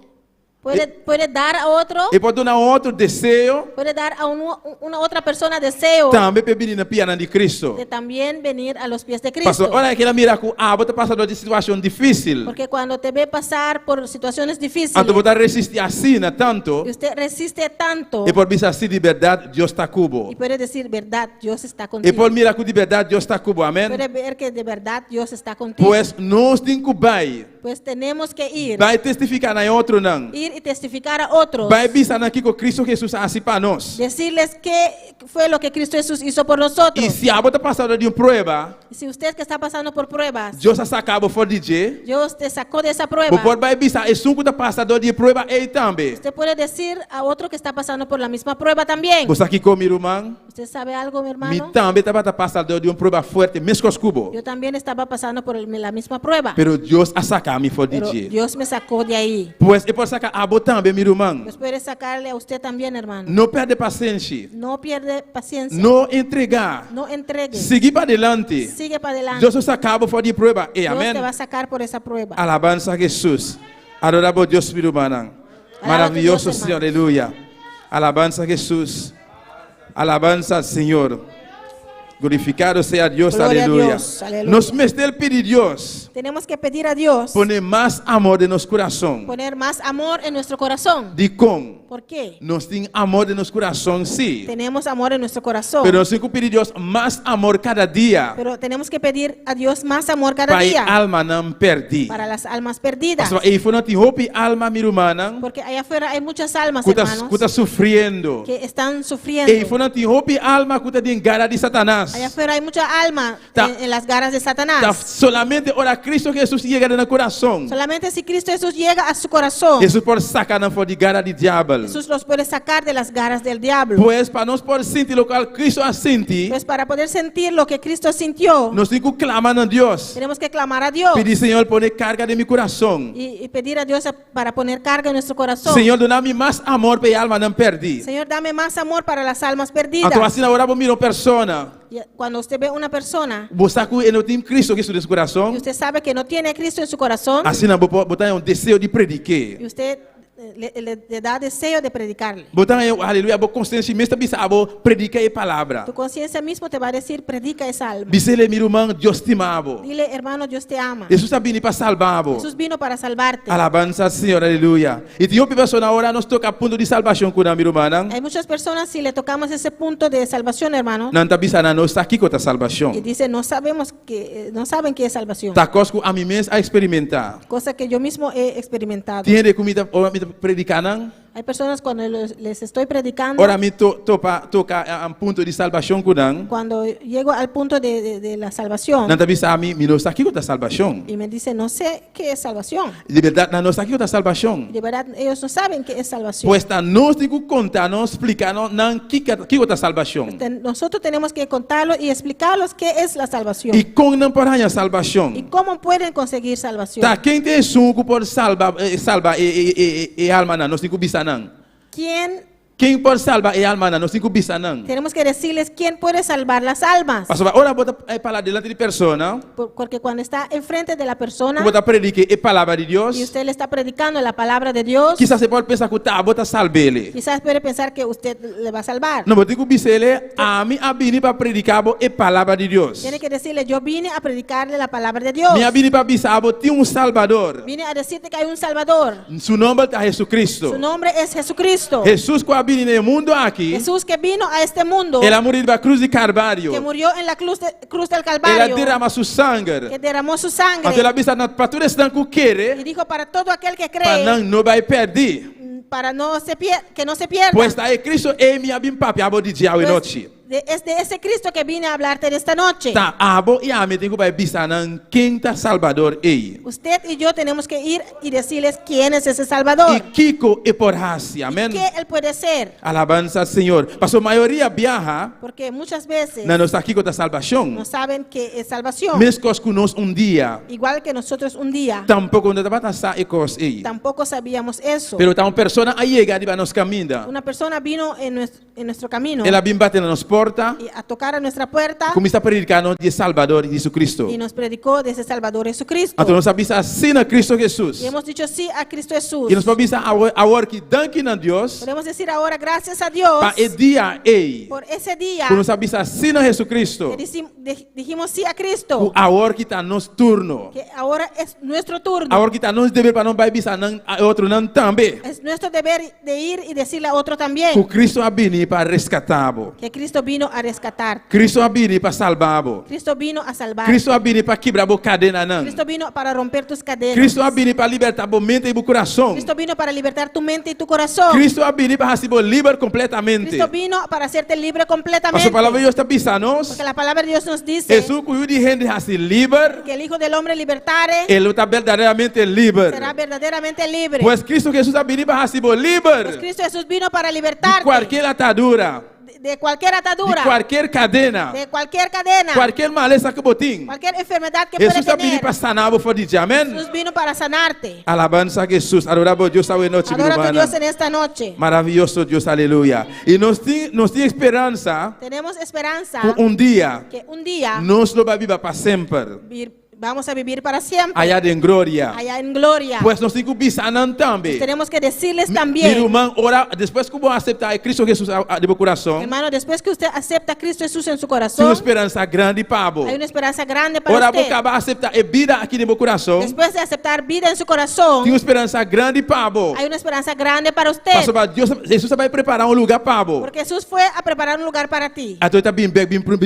puede dar a otro, E pode dar outro desejo. puede dar a una otra persona deseo Também para vir na piana de Cristo. de también venir a los pies de Pastor, Cristo. olha aquela mira com bota passando de situação difícil. Porque cuando te ve pasar por situaciones difíciles Então, botar resistir assim, tanto. y usted resiste tanto, E por vir assim de verdade, Deus está cubo. y puede decir, verdad, Dios está E contigo. por mirar com de verdade, Deus está cubo. Amém? Puede ver que de verdad Dios está contigo. Pois nós temos que vai. Pues tenemos que ir, Vai testificar na outro não. ir y testificar a otros, Vai bisar aqui com Cristo Jesus assim para nós. decirles qué fue lo que Cristo Jesús hizo por nosotros. E se a bota passando de prova, Y si usted que está pasando por pruebas, Deus sacava fora de dia. Dios te sacó de esa O prueba, por vai bisar e sunco da passador de prova e também. usted puede decir a otro que está pasando por la misma prueba también. Você aqui comigo, irmão? ¿Usted sabe algo, mi Me hermano? também estava passador de uma prova forte, mesmo com cubo. Yo también estaba pasando por la misma prueba, Pero Deus a sacar-me fora de pero dia. Dios me sacó de ahí. Pois e por sacar a bota também, meu irmão. Dios puede sacarle a usted también, hermano. Não perde paciência. No pierde paciencia, Não entregar. no entregue, Seguir para adelante. sigue para adelante. Deus sacava fora de prova. E Dios amém. te va a sacar por esa prueba. Alabanza a Jesus. Adoramos a Deus, meu irmão. Maravilhoso Deus, Senhor, aleluia. Alabanza a Jesus. Alabanza al Senhor. Glorificado sea Dios, Gloria a aleluya. Dios, aleluya. Nos mete el pedir Dios. Tenemos que pedir a Dios Pone más amor en nuestro corazón. poner más amor en nuestro corazón. De com. ¿Por qué? Nos tem amor en nuestro corazón, sí. Tenemos amor en nuestro corazón, Pero nos tem que pedir Dios más amor cada día. pero tenemos que pedir a Dios más amor cada Para día a alma não perder. para las almas perdidas. E foi não tem hope alma, meu irmão, Porque allá afuera hay muchas almas, que hermanos, está sofrendo. que están sufriendo. E foi não tem hope alma que está dentro gara de Satanás. Allá afuera hay mucha alma Ta- en las garras de Tá Satanás. solamente ora Cristo Jesus chega no coração. Solamente si Cristo Jesús llega a su corazón, Jesus pode sacar não for de gara de diabo. Jesús los puede sacar de las garras del diablo. Pois para nós poder sentir o que Cristo a sentir, Pues para poder sentir lo que Cristo sintió, nós temos que clamar a Deus. tenemos que clamar a Dios Pedir, Senhor, pone carga de meu coração. y pedir a Dios para poner carga en nuestro corazón. Senhor, dá-me mais amor para a alma não perder. Señor, dame más amor para las almas perdidas. Então assim agora vou mirar uma pessoa. Y cuando usted ve una persona Você não tem Cristo aqui no coração. y usted sabe que no tiene a Cristo en su corazón, Assim não vou botar um desejo de predicar. y usted le da deseo de predicarle. Botar aleluia, boa consciência mesmo bisa abo predica a palavra. Tu conciencia mismo te va a decir, predica esa alma. Bisele meu irmão, Deus te ama. Dile, hermano, Dios te ama. Jesus está vindo para salvar. Jesús vino para salvarte. Alabanza, Senhor, aleluia. E tem uma pessoa agora nós toca ponto de salvação com a minha irmã. Hay muchas personas, si le tocamos ese punto de salvación, hermano, Não está bisana, não está aqui com a salvação. y dice, no saben qué es salvación. Tá cosco a mim mesmo a experimentar. Cosa que yo mismo he experimentado. Tiene comida ou me predicar. Hay personas cuando les estoy predicando, Ora me toca a ponto de salvação com não. cuando llego al punto de la salvación, Não está bisa a mim, não está aqui com a salvação. y me dice, no sé qué es salvación. De verdade, não está aqui com a salvação. De verdad, ellos no saben qué es salvación. Pues nós temos que contar, nós explicar, não que com a salvação. Nosotros tenemos que contarlo y explicarlos qué es la salvación. E como não para a salvação. Y cómo pueden conseguir salvación. Tá, quem tem suco por salvar alma não, nós temos que bisar não. Quem pode salvar a alma não, nós temos que bisar não. Tenemos que decirles quién puede salvar las almas. Pastor, ora bota a palavra delante de persona, Porque cuando está enfrente de la persona bota predicar a palavra de Deus. y usted le está predicando la palabra de Dios, Quizás você pode pensar que tá, bota salve ele. quizás puede pensar que usted le va a salvar. Não, bota que bisar ele, a mim abini para predicar a palavra de Deus. Tiene que decirle, yo vine a predicarle la palabra de Dios. Me abini para bisar, tem Salvador. Vine a decirte que hay un Salvador. Su nome é Jesucristo. Su nombre es Jesucristo. Jesus que abini no mundo aqui. Jesús que vino a este mundo, Ele murió na cruz de Calvário. que murió en la cruz del Ele Calvario, derrama seu sangue. que derramó su sangre Então ela bisa para todo esse que y quer, dijo para todo aquel que para cree, não vai perder. para que no se pierda. Pois está aí Cristo e me abim papi abo de dia e noite. Es de ese Cristo que vine a hablarte en esta noche. Tá, abo e a me tenho para bisa não quem tá Salvador ei. Usted y yo tenemos que ir y decirles quién es ese Salvador. E Kiko e por raça, amém. ¿Qué él puede ser? Alabanza Senhor. Pastor, maioria viaja, Porque muchas veces não está aqui com a salvação. no saben qué es salvación. Mesmo que nós dia, Igual que nosotros un día tampouco não estava passar e cos ei. tampoco sabíamos eso. Pero tá uma pessoa aí chega de nos caminha. Una persona vino en nuestro camino Ela bim bate na nos porta. y a tocar a nuestra puerta Começa a predicar de Salvador Jesucristo. y nos predicó de ese Salvador Jesucristo. Então nós sabemos assim a Cristo Jesus. Y hemos dicho sí a Cristo Jesús. E nós podemos agora que danke a Deus Podemos decir ahora gracias a Dios para o dia ei. por ese día Que nós sabemos assim a Jesucristo. que dijimos sí a Cristo. Agora que está nos turno. Que ahora es nuestro turno. Agora que está nos dever para não vai bisar a outro não também. Es nuestro deber de ir y decirle a otro también Que Cristo ha vindo para resgatá-lo. que Cristo vino a rescatar. Cristo ha vindo para salvar-lo. Cristo vino a salvar. Cristo ha vindo para quebrar a cadena não. Cristo vino para romper tus cadenas. Cristo ha vindo para libertar a mente e o coração. Cristo vino para libertar tu mente y tu corazón. Cristo ha vindo para ser livre completamente. Cristo vino para hacerte libre A completamente. sua palavra de Deus está pisando. Porque la palabra de Dios nos dice Jesus cuidou de gente assim livre. que el Hijo del Hombre libertare Ele está verdadeiramente livre. será verdaderamente libre. Pois Cristo Jesus ha vindo para ser Pues livre Cristo Jesús vino para de libertarte qualquer atadura, de cualquier de atadura, qualquer cadena, de cualquier cadena, qualquer maleza que botim. cualquier enfermedad que Jesus pueda ha vindo tener. para sanar o fora de amém. Jesús vino para sanarte. Alabanza a Jesus, adoramos a Deus esta noite, Adora a tu Dios irmã. en esta noche. Maravilhoso Deus, aleluia. E nós temos esperança Tenemos esperanza que dia que un día nós não vamos viver para sempre. vamos a vivir para siempre Allá em glória. allá en gloria. Pois nós temos que pensar também. Tenemos que decirles Meu también, irmão, ora, depois que eu aceitar Cristo Jesus de meu coração, hermano, después que usted acepta a Cristo Jesús en su tenho corazón, esperança grande para hay una esperanza grande para ora, vou usted. acabar aceitar a vida aqui no meu coração. Después de aceptar vida en su corazón, Tenho esperança grande para hay una esperanza grande para usted. Pastor, Deus, Jesus vai preparar lugar para Porque Jesús fue a preparar un lugar para ti Então está bem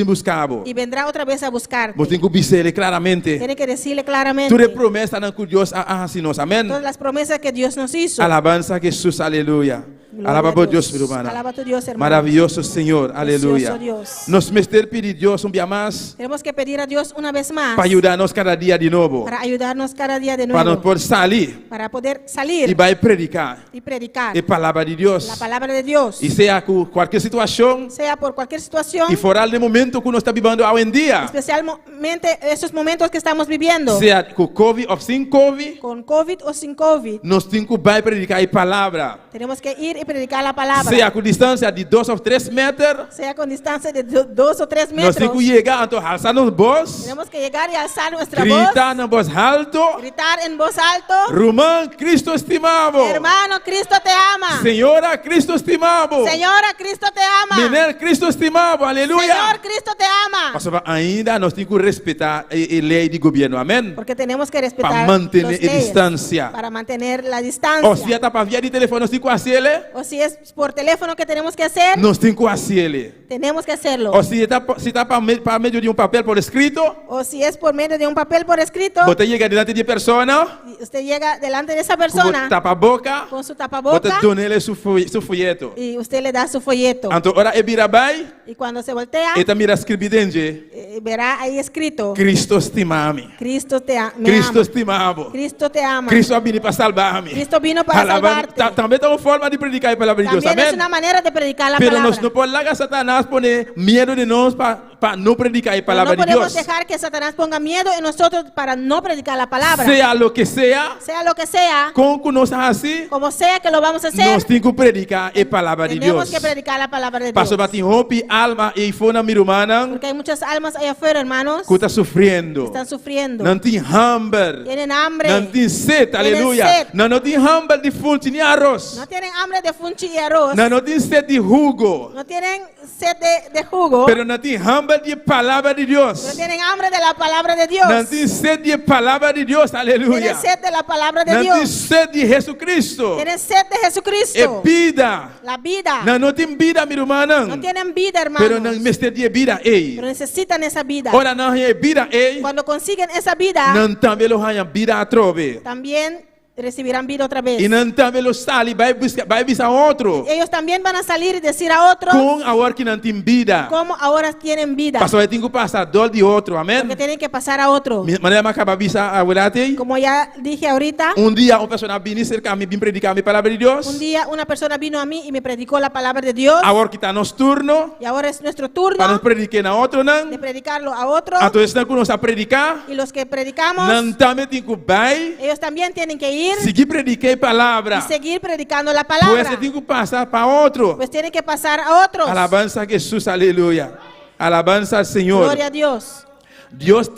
buscar. y vendrá otra vez a buscarte. Vos tem que obedecer claramente. Tiene que decirle claramente Tudo promessa não que Deus assim nós. Amém. todas las promesas que Dios nos hizo. Alabanza a Jesus, aleluia. Gloria Alaba a por Deus, Dios. meu irmão. Alaba a tu Dios, hermano. Maravilhoso Senhor, aleluia. Precioso Dios. Nos mester pedir Deus dia mais Tenemos que pedir a Dios una vez más para ajudar-nos cada dia de novo. para ayudarnos cada día de Para nós nuevo, poder sair para poder e salir vai predicar y predicar a palavra de Deus. la palabra de Dios, E seja com qualquer situação sea por cualquier situación, e fora do momento que nós estamos vivendo hoje em dia. especialmente esos momentos que estamos viviendo, Seja com Covid ou sem Covid, con COVID o sin COVID. nós temos que vai predicar a palavra. Tenemos que ir ir y predicar la palabra. Sea com distância de 2 ou 3 metros. Sea con distancia de 2 o 3 Nós metros. temos que chegar, então, alçar nos voz, Tenemos que llegar y alzar nuestra gritar na voz alto. voz, gritar en voz alto. Román, Cristo estimado. Hermano, Cristo te ama. Senhora, Cristo estimado. Señora, Cristo te ama. Menino, Cristo estimado. Aleluia. Señor, Cristo te ama. Pastor, ainda nós temos que respeitar a lei de governo. Amém? Porque tenemos que respetar Para mantener las leyes, distancia. para mantener la distancia. Ou se está para via de telefone, nós temos que fazer ele. O si es por teléfono que tenemos que hacer, Nós temos que fazer ele. tenemos que hacerlo. Ou se está para meio de papel por escrito, O si es por medio de un papel por escrito, você chega diante de persona, y usted llega delante de esa persona tapa a boca, con su você tapaboca dona ele su folheto. y usted le da su folleto. Então, ora é virabai, Y cuando se voltea, e mira escrevidente, verá ahí escrito, Cristo estima-me. Cristo me Cristo ama. estimado. Cristo te ama. Cristo vino para salvar-me. Cristo vino para salvarte. Também é uma forma de predicar a palavra de Deus. También es Amém? una manera de predicar la Pero palabra. nós não podemos largar Satanás poner medo de nós para não predicar a Pero palavra no de podemos Deus. dejar que Satanás ponga miedo en nosotros para no predicar la palabra. Seja lo que seja, Sea lo que sea, com que nós assim, como sea que lo vamos a hacer, nós temos que predicar a palavra de tenemos Deus. que predicar la palabra de Dios. Pastor Batin rompe alma e fona mirumana Porque hay muchas almas allá afuera, hermanos, que está sofrendo. están sufriendo. Não tem hambre. Tienen hambre. Não tem sede, Tienen aleluia. sed. Não tem hambre de fonte nem arroz. No tienen hambre de funchi y arroz. Não tem sede de jugo. No tienen sed de jugo. Pero não tem hambre de palavra de Deus. Pero tienen hambre de la palabra de Dios. Não tem sede de palavra de Deus, aleluia. Tienen sed de la palabra de Não tem Dios. sede de Jesucristo. Tienen sed de É Jesucristo. vida. La vida. Não tem vida, meu irmão. No tienen vida, hermanos. Pero não mestre de vida, ei. Pero necesitan esa vida. Ora não é vida, ei. Cuando consiguen esa vida, Não também lo hanha vida a trove. también recibirán vida otra vez. E não também lo sali, vai buscar outro. Ellos también van a salir y decir a otros Com a hora que não tem vida. cómo ahora tienen vida. Pastor, eu tenho que passar dor de outro, amém? Porque tienen que pasar a otro. Maneira mais acaba bisa a verdade. Como ya dije ahorita, Dia uma pessoa vem cerca a mim, vim predicar a palavra de Deus. un día una persona vino a mí y me predicó la palabra de Dios. Agora que está nosso turno, Y ahora es nuestro para turno nós predicar na outro, não. de predicarlo a otro. Então, estão conosco a predicar. Y los que predicamos, Não também tem que vai, ellos también tienen que ir seguir predicar a palavra. y seguir predicando la Pois palabra. você tem que passar para outro. Pues tienen que pasar a otros. Alabança a Jesus, aleluia. Alabança ao Senhor. Gloria a Dios. Deus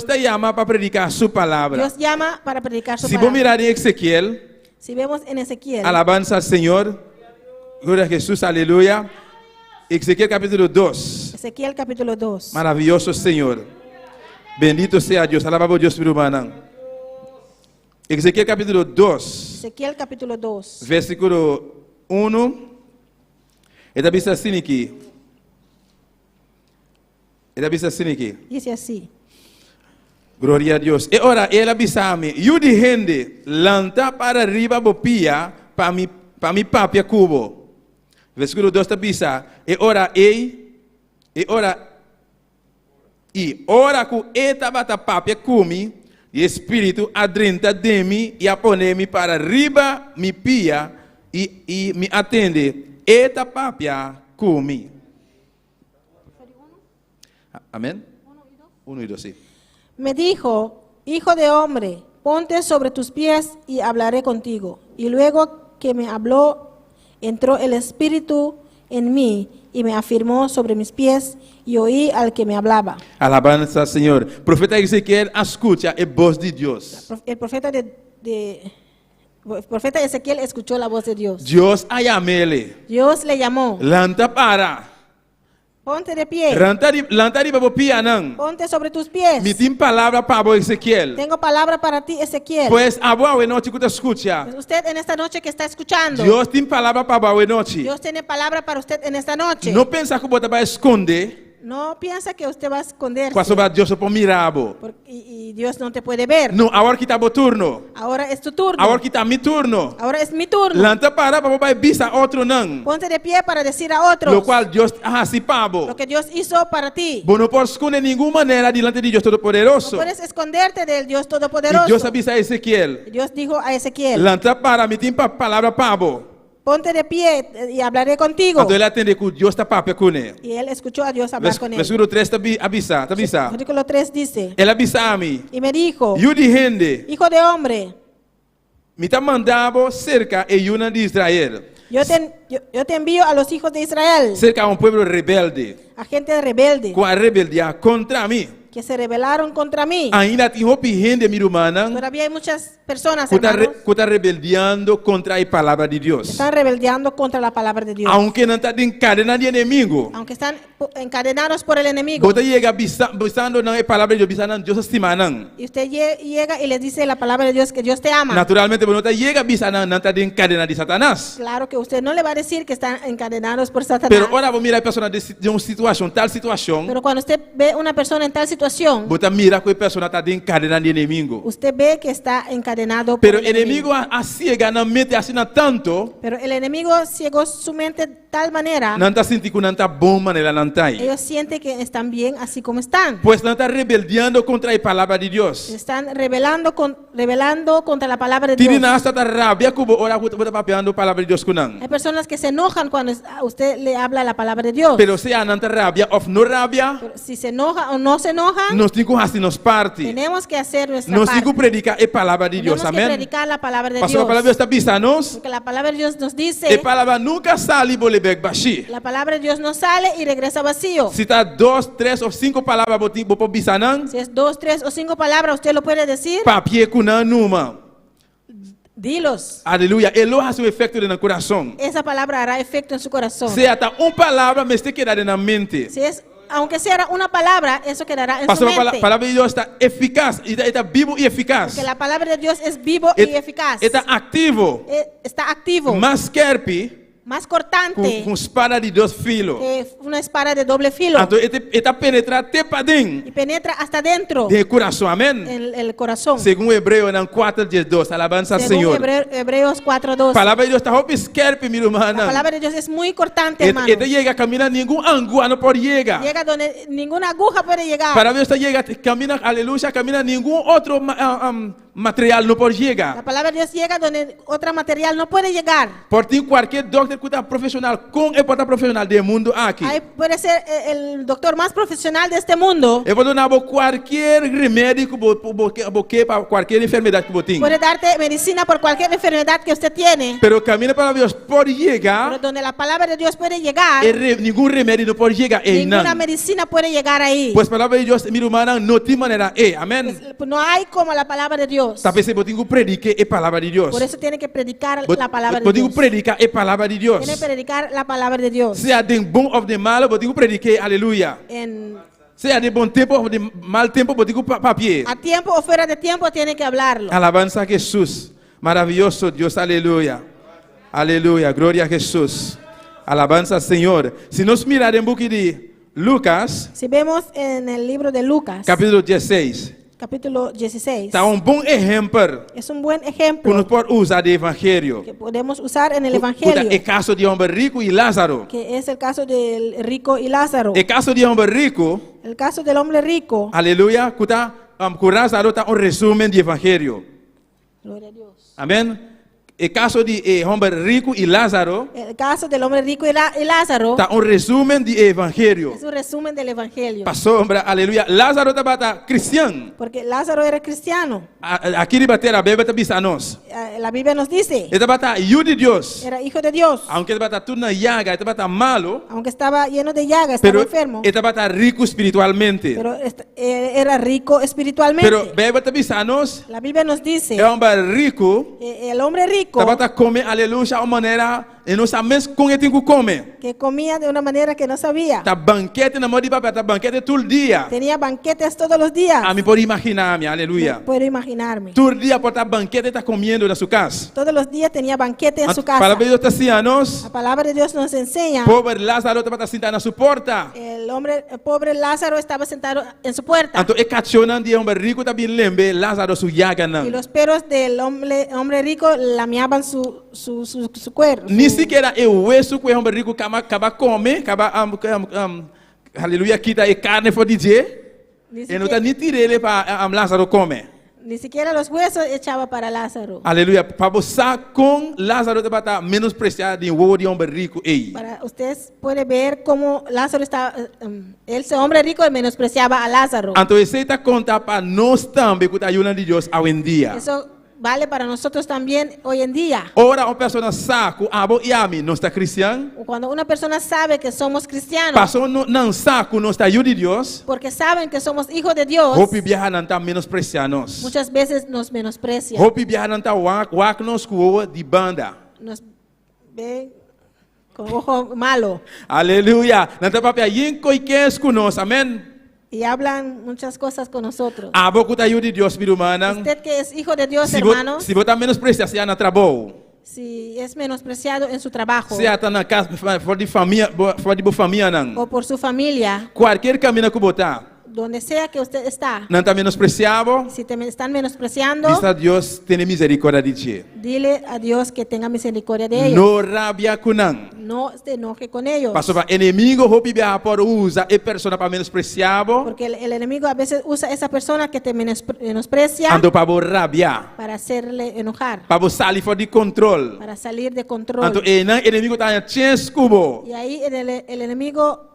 te chama para predicar a sua palavra. Dios llama para predicar su Se vos palabra. mirar em Ezequiel, Si vemos en Ezequiel, alabança ao Senhor. Glória a Jesus, aleluia. Ezequiel capítulo 2. Ezequiel capítulo 2. Maravilhoso Senhor. Bendito seja Deus. Alabado Deus, meu irmão. Ezequiel capítulo 2, Ezequiel capítulo 2. versículo 1. Ele diz assim aqui. Ele diz assim aqui. Dice así. Glória a Deus. E ora, ele avisame. E o de gente lanta para arriba bopia para mi papia cubo. Versículo 2 te avisa. E ora, com eta bata papia cumi, e espírito adrenta de mim e apone-me para arriba mi pia e me atende. Eta papia cumi. Amém? 1 e 2, sim. Me dijo, hijo de hombre, ponte sobre tus pies y hablaré contigo. Y luego que me habló, entró el Espíritu en mí y me afirmó sobre mis pies y oí al que me hablaba. Alabanza, Senhor. Profeta Ezequiel escuta a voz de Deus. El profeta Ezequiel escuchó la voz de Dios. Deus a llamele. Dios le llamó, Lanta para. ponte de pie, Lanta riba bopia não. ponte sobre tus pies. Me tem palavra para Ezequiel. Tengo palabra para ti, Ezequiel. Pois a boa noite que te escuta. Usted en esta noche que está escuchando, Deus tem palavra para boa noite. Dios tiene palabra para usted en esta noche. Não pensa que você vai esconder. No piensa que usted va a esconderse Com a Deus por mirabo. y Dios no te puede ver. Não, agora que está o turno. Ahora es tu turno. Agora que está mi turno. Ahora es mi turno. Lanta para vai bisa outro não. Ponte de pie para decir a otros Lo qual Deus asipabo. lo que Dios hizo para ti. Você não pode esconder nenhuma maneira diante de Deus No Todo-Poderoso. puedes esconderte del Dios E Todopoderoso. Deus avisa a Ezequiel. Dios dijo a Ezequiel, Lanta para me tem palavra pabo. ponte de pie y hablaré contigo. Então ele atende que Deus está papia com ele. Y él escuchó a Dios hablar con él. Versículo 3 avisa. Versículo 3 dice, Ele avisa a mim. y me dijo, E o de gente hijo de hombre, me está mandando cerca e una de Israel. Yo te envío a los hijos de Israel, cerca a un pueblo rebelde, a gente rebelde, com a rebeldia contra mí. que se rebelaron contra mí. Ainda tem hopi gente, mi hermana, Todavía hay muchas personas, que hermanos, está rebeldeando contra a palavra de que Deus. están rebeldeando contra la palabra de Dios. Aunque não está encadenado de inimigo, Aunque están encadenados por el enemigo. você chega buscando na palavra de Deus, buscando Deus estima não. Y usted llega y le dice la palabra de Dios que Dios te ama. Naturalmente, você não chega buscando não está encadenado de Satanás. Claro que usted no le va a decir que están encadenados por Satanás. Pero ora vou mirar a pessoa de uma situação, tal situação, Pero cuando usted ve una persona en tal situación, você mira que a pessoa está encadenada de inimigo. usted ve que está encadenado por Pero el el enemigo ciega na mente assim na tanto, Pero el enemigo ciegó su mente de tal manera, não está sentindo que não está bom maneira não está. ellos sienten que están bien así como están. Pois não está rebeldeando contra a palavra de Deus. Están rebelando contra la palabra de Tiri Dios. na está rabia que ora você está papeando a palavra de Deus com não. Hay personas que se enojan cuando usted le habla la palabra de Dios. Pero se não está rabia ou não rabia, Pero si se enoja o no se enojan, nós temos que assim nos parte. tenemos que hacer nuestra Nós parte. temos que predicar a palavra de Deus. Tenemos que Amém. predicar la palabra de Pastor, a palavra de Dios. Deus está bisanos. Porque la palabra de Dios nos A dice, palavra nunca sai bolebek baixi. la palabra de Dios no sale y regresa vacío. Se está 2, 3 ou 5 palavras botar bisanan, Si es 2, 3 o 5 palabras, usted lo puede decir. papie kuna numa. Dilos. Aleluia. Ele faz o efeito no coração. Esa palabra hará efecto en su corazón. Se até uma palavra, mas tem que dar na mente. Si es, aunque sea una palabra, eso quedará en su Pastor, a mente. palavra de Deus está eficaz, está vivo e eficaz. Porque la palabra de Dios es vivo y eficaz. Está ativo, Está activo, mais querpe, más cortante com espada de Deus filo. que una espada de doble filo. Então, está penetra até para dentro Y penetra hasta dentro do coração. Amém. en el corazón. Segundo Hebreu, em 4:12, alabanza ao Según Senhor. Hebreos 4:12. Palavra de Deus está hope esquerpe, meu La irmão. palabra de Dios es muy cortante, hermano. Ele chega, camina, nenhum ângulo não pode chegar. Llega donde ninguna aguja puede llegar. Para Deus está chega, camina, aleluia, camina, nenhum outro material não pode La chegar. palabra de Dios llega donde otro material no puede llegar. Portanto, qualquer doctor que está profissional, com a porta profissional do mundo aqui. Ahí puede ser el doctor más profesional de este mundo. Eu vou dar qualquer remédio que para qualquer enfermidade que você tem. Puede darte medicina por cualquier enfermedad que usted tiene. Pero camina para Deus pode Pero chegar, donde la palabra de Dios puede llegar, nenhum remédio não pode chegar. ninguna medicina puede llegar ahí. Pois a palavra de Deus, meu irmão, não tem maneira. Amém. No hay como la palabra de Dios. Talvez você tenha que predicar a palavra de Deus. Por eso tiene que predicar Você la palabra de tem que Dios. predicar a palavra de Deus. Tiene que predicar la palabra de Dios. Seja de bom ou de mal, você tem que predicar, aleluia. Seja de bom tempo ou de mal tempo, você tem que papier. A tiempo o fuera de tiempo tiene que hablarlo. Alabanza a Jesus. Maravilhoso Deus, aleluia. Aleluia, glória a Jesus. Alabanza ao Senhor. Se nós mirarmos um pouquinho de Lucas, Si vemos en el libro de Lucas, capítulo 16, capítulo 16, está bom exemplo es un buen que nós ejemplo podemos usar do Evangelho. que podemos usar en el O Evangelio, caso de homem rico e Lázaro. que es el caso del rico y Lázaro. O caso de homem rico, El caso del hombre rico. aleluia, que Lázaro está um resumo do Evangelho. Gloria a Dios. Amém? O caso de homem rico e Lázaro El caso del hombre rico y Lázaro está um resumo do Evangelho. es un resumen del Evangelio. Passou, homem, aleluia. Lázaro estava cristiano. Porque Lázaro era cristiano. Aqui de bater a bebê está bisanos. La Biblia nos dice, Ele estava hijo de Deus. era hijo de Dios. Aunque ele estava tudo na llaga, ele estava malo, Aunque estaba lleno de llagas, estaba pero enfermo. ele estava rico espiritualmente. Pero era rico espiritualmente. Pero bebê está bisanos. La Biblia nos dice, É homem rico. el hombre rico Estava comer, aleluia, uma maneira e não sabemos com ele tem que comer. que comía de una manera que no sabía. Tá banquete na mão de papel, tá banquete todo dia. Tenía banquetes todos los días. A mim pode imaginar-me, aleluia. Puedo imaginarme. Todo dia pode estar banquete, está comendo na sua casa. Todos los días tenía banquete en su casa. Para ver os ancianos, La palabra de Dios nos enseña. pobre Lázaro estava sentado na sua porta. El pobre Lázaro estaba sentado en su puerta. Então, e cachonan de homem rico também lembre Lázaro su llaga não. Y los perros del hombre rico lameaban su cuerpo. Ni siquiera o hueso que o homem rico acaba come, acaba aleluia quita e carne for dizer. Ni E não está nem tirando ele para Lázaro come. Ni siquiera los huesos echaba para Lázaro. Aleluia. Para você com Lázaro estava tá menospreciado em o de homem rico ei. Para ustedes pueden ver cómo Lázaro está, ese hombre rico menospreciaba a Lázaro. Então esse está conta para nós também que está ayudando de Deus hoje em dia. Eso vale para nosotros también hoy en día. Ora uma pessoa saco, abo e a mim não está cristiano. Cuando una persona sabe que somos cristianos, Passou não saco, não está de Deus. porque saben que somos hijos de Dios, Hope viajar não está menosprecianos. muchas veces nos menosprecian, Hope viajar não está wak nos cuo de banda. nos ven con ojo malo Aleluia. Não está papel yinko e que conosco. Amém. y hablan muchas cosas con nosotros. Abo que está de Deus, meu irmão. Usted que es hijo de Dios, hermano, Se você menosprecia, se na trabalho. si es menospreciado en su trabajo Se está na casa, fora de família, não. o por su familia, Qualquer caminho que botar. donde sea que usted está, Não está menospreciado. si te están menospreciando, Diz a Deus, tem misericórdia de ti. dile a Dios que tenga misericordia de ellos. No rabia kunang. No se enoje con ellos. Pastor, para inimigo, hope viajar por usa e persona para menospreciado. Porque el enemigo a veces usa esa persona que te menosprecia Ando para rabia. para hacerle enojar, Para salir fora de control. para salir de control. Ando inimigo está en chance cubo. Y ahí el enemigo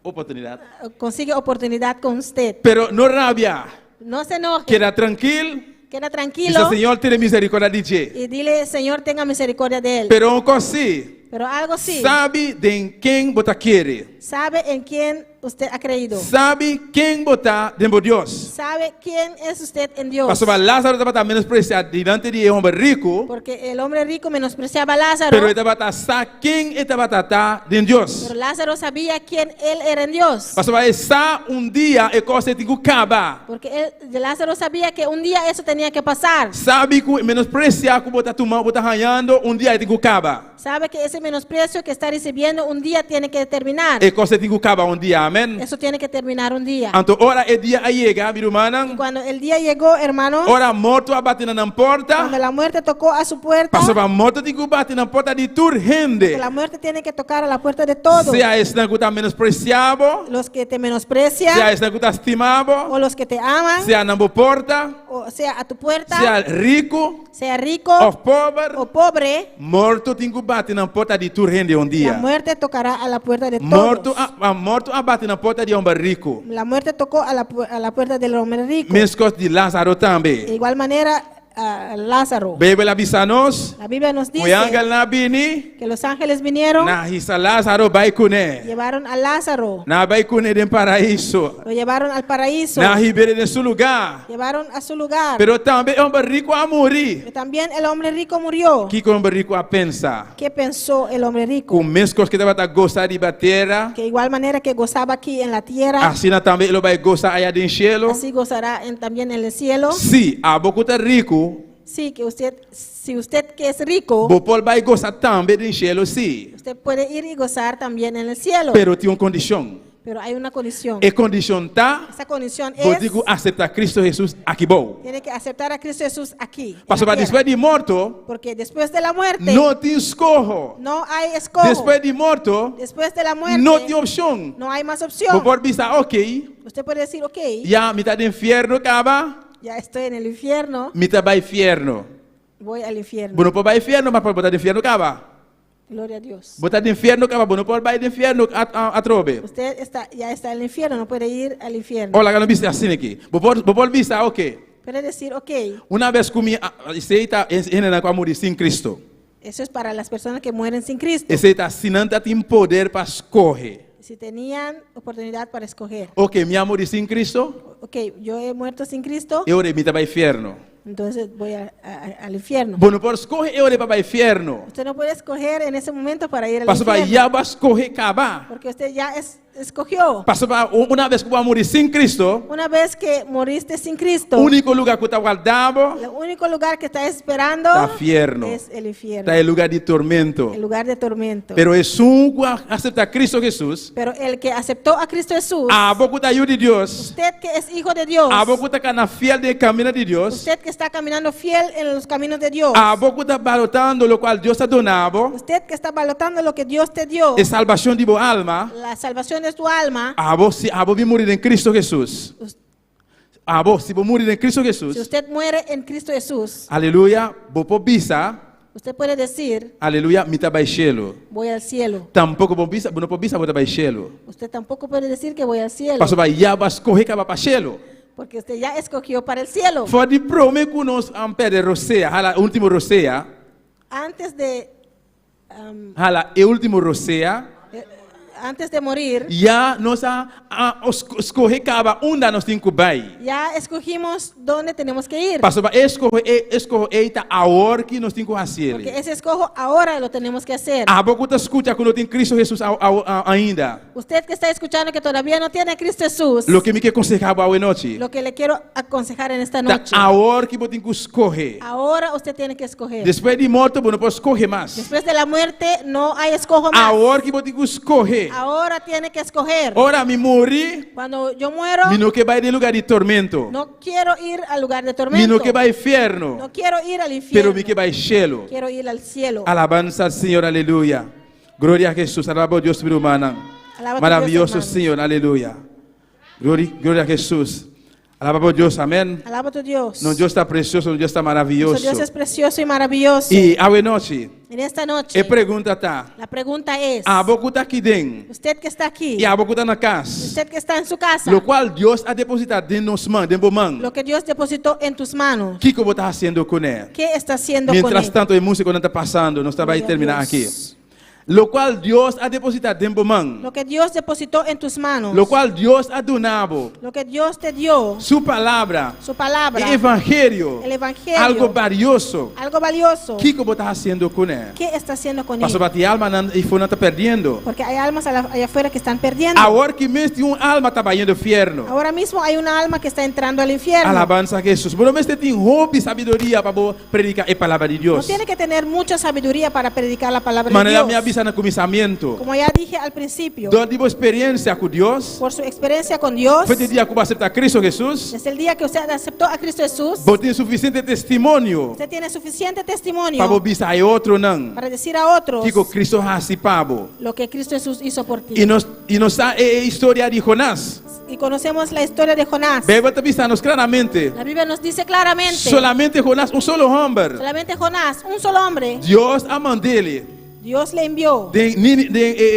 Oportunidade. consigue oportunidad con usted. Pero no rabia. No se enoje, Queda tranquilo. queda Dice tranquilo el Señor tiene misericordia de ti. y dile, Señor, tenga misericordia de él. Pero aunque así, Pero algo sí, sabe de quem você quer. sabe en quién usted ha creído. Sabe quem botar dentro de Deus. Sabe quién es usted en Dios. Pastor, Lázaro estava menospreciado diante de um homem rico. Porque el hombre rico menospreciaba a Lázaro, Pero ele estava sa quem ele estava dentro de Deus. pero Lázaro sabía quién él era en Dios. Pastor, essa dia e coisa tem que acabar. Porque Lázaro sabía que un día eso tenía que pasar. Sabe que menospreciar que botar tu mão, botar arranhando, dia tem que acabar. Sabe que ese menosprecio que está recibiendo un día tiene que terminar. E coisa tem que acabar dia, amém? Eso tiene que terminar un día. Então, ora é dia a chegar, meu irmão. Cuando el día llegó, hermanos, Ora morto a bater na porta. cuando la muerte tocó a su puerta, Pastor, a morto tem que bater na porta de toda gente. que la muerte tiene que tocar a la puerta de todos. Se a esse que está menospreciado, Los que te se a menosprecian, esse que está estimado, o los que te aman, se a na porta, o sea, a tu puerta, se a rico, sea rico ou pobre, o pobre, morto tem que bater na porta de toda gente la dia. muerte tocará a la puerta de Morto todos. morto a bater na porta de homem rico. La muerte tocó a la puerta del hombre rico. Mescos de Lázaro De também. igual manera, a Lázaro. Bíblia avisanos, La Biblia nos o dice ángel na bini, que los ángeles vinieron, na risa Lázaro vai cune. llevaron a Lázaro, Na vai cune de paraíso. lo llevaron al paraíso, Na ribeira de seu lugar. llevaron a su lugar. Pero também homem rico a morir. Pero también el hombre rico murió. Que homem rico a pensar? ¿Qué pensó el hombre rico? Com mescos que estava gostar de bater, Que igual manera que gozaba aquí en la tierra, assim também ele vai gostar allá de cielo. así gozará también en el cielo. Se a boca tá rico, Sí, que si usted que es rico, Bopol vai gostar também de cielo, sim. usted puede ir y gozar también en el cielo. Pero tem uma condição. Pero hay una condición. E condição tá, Esa condición vou es, digo aceitar Cristo Jesus aqui bom. tiene que aceptar a Cristo Jesús aquí. en Pastor, la para tierra. después de morto, Porque después de la muerte, não tem escorro. no hay escojo. Después de morto, Después de la muerte, não tem opção. no hay más opción. Bopol pensar, ok, Usted puede decir, ok, já me tá de inferno, acaba, ya estoy en el infierno, me tá para inferno. voy al infierno. Bueno, para inferno, mas para botar de inferno, acaba. Gloria a Dios. Botar de inferno, acaba. Bueno, para ir de inferno, a trobe. Usted ya está en el infierno, no puede ir al infierno. Olha, não viste assim aqui. Bopol vista, ok. Puede decir, ok, Uma vez comi, esse tá ensinando com a morrer sem Cristo. eso es para las personas que mueren sin Cristo. Esse tá ensinando tem poder para escorrer. Si tenían oportunidad para escoger. Ok, minha morrer sem Cristo, Ok, yo he muerto sin Cristo, eu orei para o inferno. entonces voy al infierno. Bueno, por escorrer, eu orei para o inferno. Usted no puede escoger en ese momento para ir al Passo para infierno. já vai escorrer, acabar. Porque usted ya escogió. Passo para uma vez que eu morrer sem Cristo, Una vez que moriste sin Cristo, o único lugar que eu guardado el único lugar que está esperando está infierno. es el infierno, Está em lugar de tormento. el lugar de tormento. Pero es un acepta Cristo Jesús. Pero el que aceptó a Cristo Jesús, A boca da ayuda de Deus. usted que es hijo de Dios, A boca da cana fiel de camino de Deus. usted que está caminando fiel en los caminos de Dios, A boca da balotando lo cual Dios ha donado. usted que está balotando lo que Dios te dio, Es salvación de tu alma. la salvación de tu alma. A vos si morir en Cristo Jesús. A vos si vos morir en Cristo Si Jesús. usted muere en Cristo Jesús, Aleluya. Vos bisa. usted puede decir, Aleluya. Mita vai cielo. voy al cielo. Tampoco vos no vos bisa vos vai cielo. Usted tampoco puede decir que voy al cielo. Paso vai ya vas correr para cielo. porque usted ya escogió para el cielo. For the prome que nos ampere rosea, hala último rosea, Antes de hala e último rosea, antes de morir, ya nos escoge caba onda nos tem que vai. ya escogimos dónde tenemos que ir. Pastor, escoge eita a hora que nos tem que fazer. Porque ese escojo ahora lo tenemos que hacer. A pouco tu escuta quando tem Cristo Jesus ainda. Usted que está escuchando que todavía no tiene a Cristo Jesús, Lo que me quer aconselhar boa noite. lo que le quiero aconsejar en esta Da noche, a hora que você tem que escorrer. ahora usted tiene que escoger. Depois de morto, você não pode escorrer mais. Después de la muerte no hay escojo A más. hora que você tem que escorrer. Ahora tiene que escoger. Ora me morri, Cuando yo muero, me não que vai de lugar de tormento. no quiero ir al lugar de Me tormento. não que vai inferno. No quiero ir al Pero infierno. me que vai cielo. Quiero ir al cielo. Alabanza al Señor, aleluya. Gloria a Jesús, alaba a Dios, mi hermana. Alaba a tu Maravilloso Dios, hermano. Señor, aleluya. Gloria a Jesús. Alaba a Dios, amén. Alaba a tu Dios. No, Dios está precioso, Dios está Nuestro maravilloso. Dios es precioso y maravilloso. Y a noche, En esta noche, pergunta tá. la pregunta es, A boca tá aqui dentro. usted que está aquí, E a boca tá na casa. usted que está en su casa, Lo qual Deus ha depositado dentro nos mãos, dentro mão. lo que Dios depositó en tus manos, O que eu está fazendo com ele? ¿qué está haciendo con Mientras él? tanto, a música não está passando, nós vai Gloria a terminar Dios. aqui. Lo qual Deus ha depositado dentro mão. Lo que Dios depositó en tus manos, Lo qual Deus ha donado. lo que Dios te dio, Su palavra. su palabra, Evangelho. el evangelio, Algo valioso. algo valioso. O que eu está fazendo com ele? ¿Qué está haciendo con Pastor, él? bate alma e foi não está perdendo. Porque hay almas allá afuera que están perdiendo. Agora que mesmo alma está indo ao inferno. Ahora mismo hay una alma que está entrando al infierno. Alabanza a Jesus. Pero mesmo tem roupa e sabedoria para predicar a palavra de No Deus. tiene que tener mucha sabiduría para predicar la palabra de Maneira Dios. me avisa no começamento. Como ya dije al principio, Dou experiência com Deus. por su experiencia con Dios, Foi o dia que eu aceitei Cristo Jesus. desde el día que usted aceptó a Cristo Jesús, Vou ter suficiente testemunho usted tiene suficiente para testimonio avisar a outro não. para decir a otros Que Cristo participava. lo que Cristo Jesús hizo por ti. E nós a história de Jonás. Y conocemos la historia de Jonás. Bíblia avisar-nos claramente. La Biblia nos dice claramente, Solamente Jonás, solo homem. solamente Jonás, un solo hombre, Deus a mandele Dios le envió de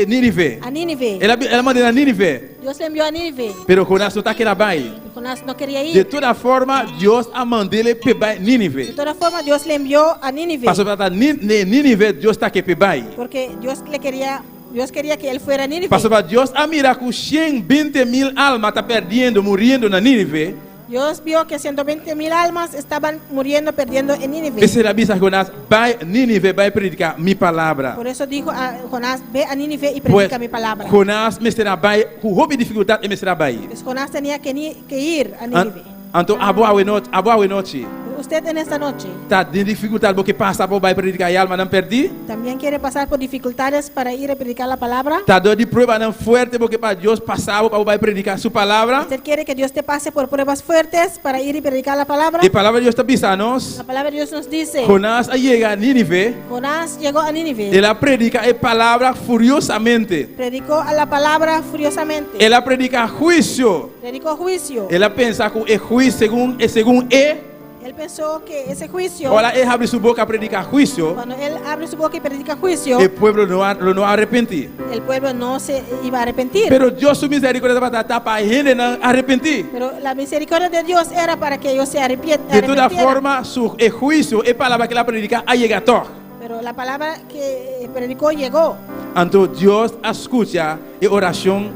Nínive. a Nínive. Ela mandou a Nínive. Dios le envió a Nínive. Pero Jonás não está aqui na baia. Jonás no quería De ir. toda forma, Deus a mandele para De Nínive. todas formas, Dios le envió a Nínive. Pastor, para Nínive, Deus está aqui para Porque Dios quería que él fuera a Nínive. Pastor, para Deus a mirar que 120,000 almas está perdendo, morrendo na Nínive. Dios vio que 120,000 almas estaban muriendo, perdiendo en Nínive. Esse era a Jonás, vai Nínive, vai predicar minha palavra. Por eso dijo a Jonás, ve a Nínive y Pues predica mi palabra. Jonás me será vai, com roupa de dificuldade, me será vai. Pues Jonás tenía que ir a Nínive. Então, a boa noite. Usted en esta noche Está de dificuldade porque passa por vai predicar a alma não perdi. también quiere pasar por dificultades para ir a predicar la palabra. Está dor de prova não forte porque para Deus passava para vai predicar sua palavra. Usted quiere que Dios te pase por pruebas fuertes para ir y predicar la palabra. E a palavra de Deus está avisando-nos. La palabra de Dios nos dice, Jonás llega a Nínive. Jonás llegó a Nínive, Ela predica a palavra furiosamente. predicó a la palabra furiosamente, Ela predica juízo. predicó juicio. Ela pensa que é juízo segundo Él pensó que ese juicio, Ora ele abre sua boca a predicar juízo. cuando él abre su boca y predica juicio, O povo não arrepende. el pueblo no se iba a arrepentir. Pero Deus sua misericórdia para dar para ele não arrepentir. Pero la misericordia de Dios era para que ellos se De toda arrepintieran. forma, su juízo é palavra que ela predica a llegator. Pero la palabra que predicó llegó. Então Deus escuta a oração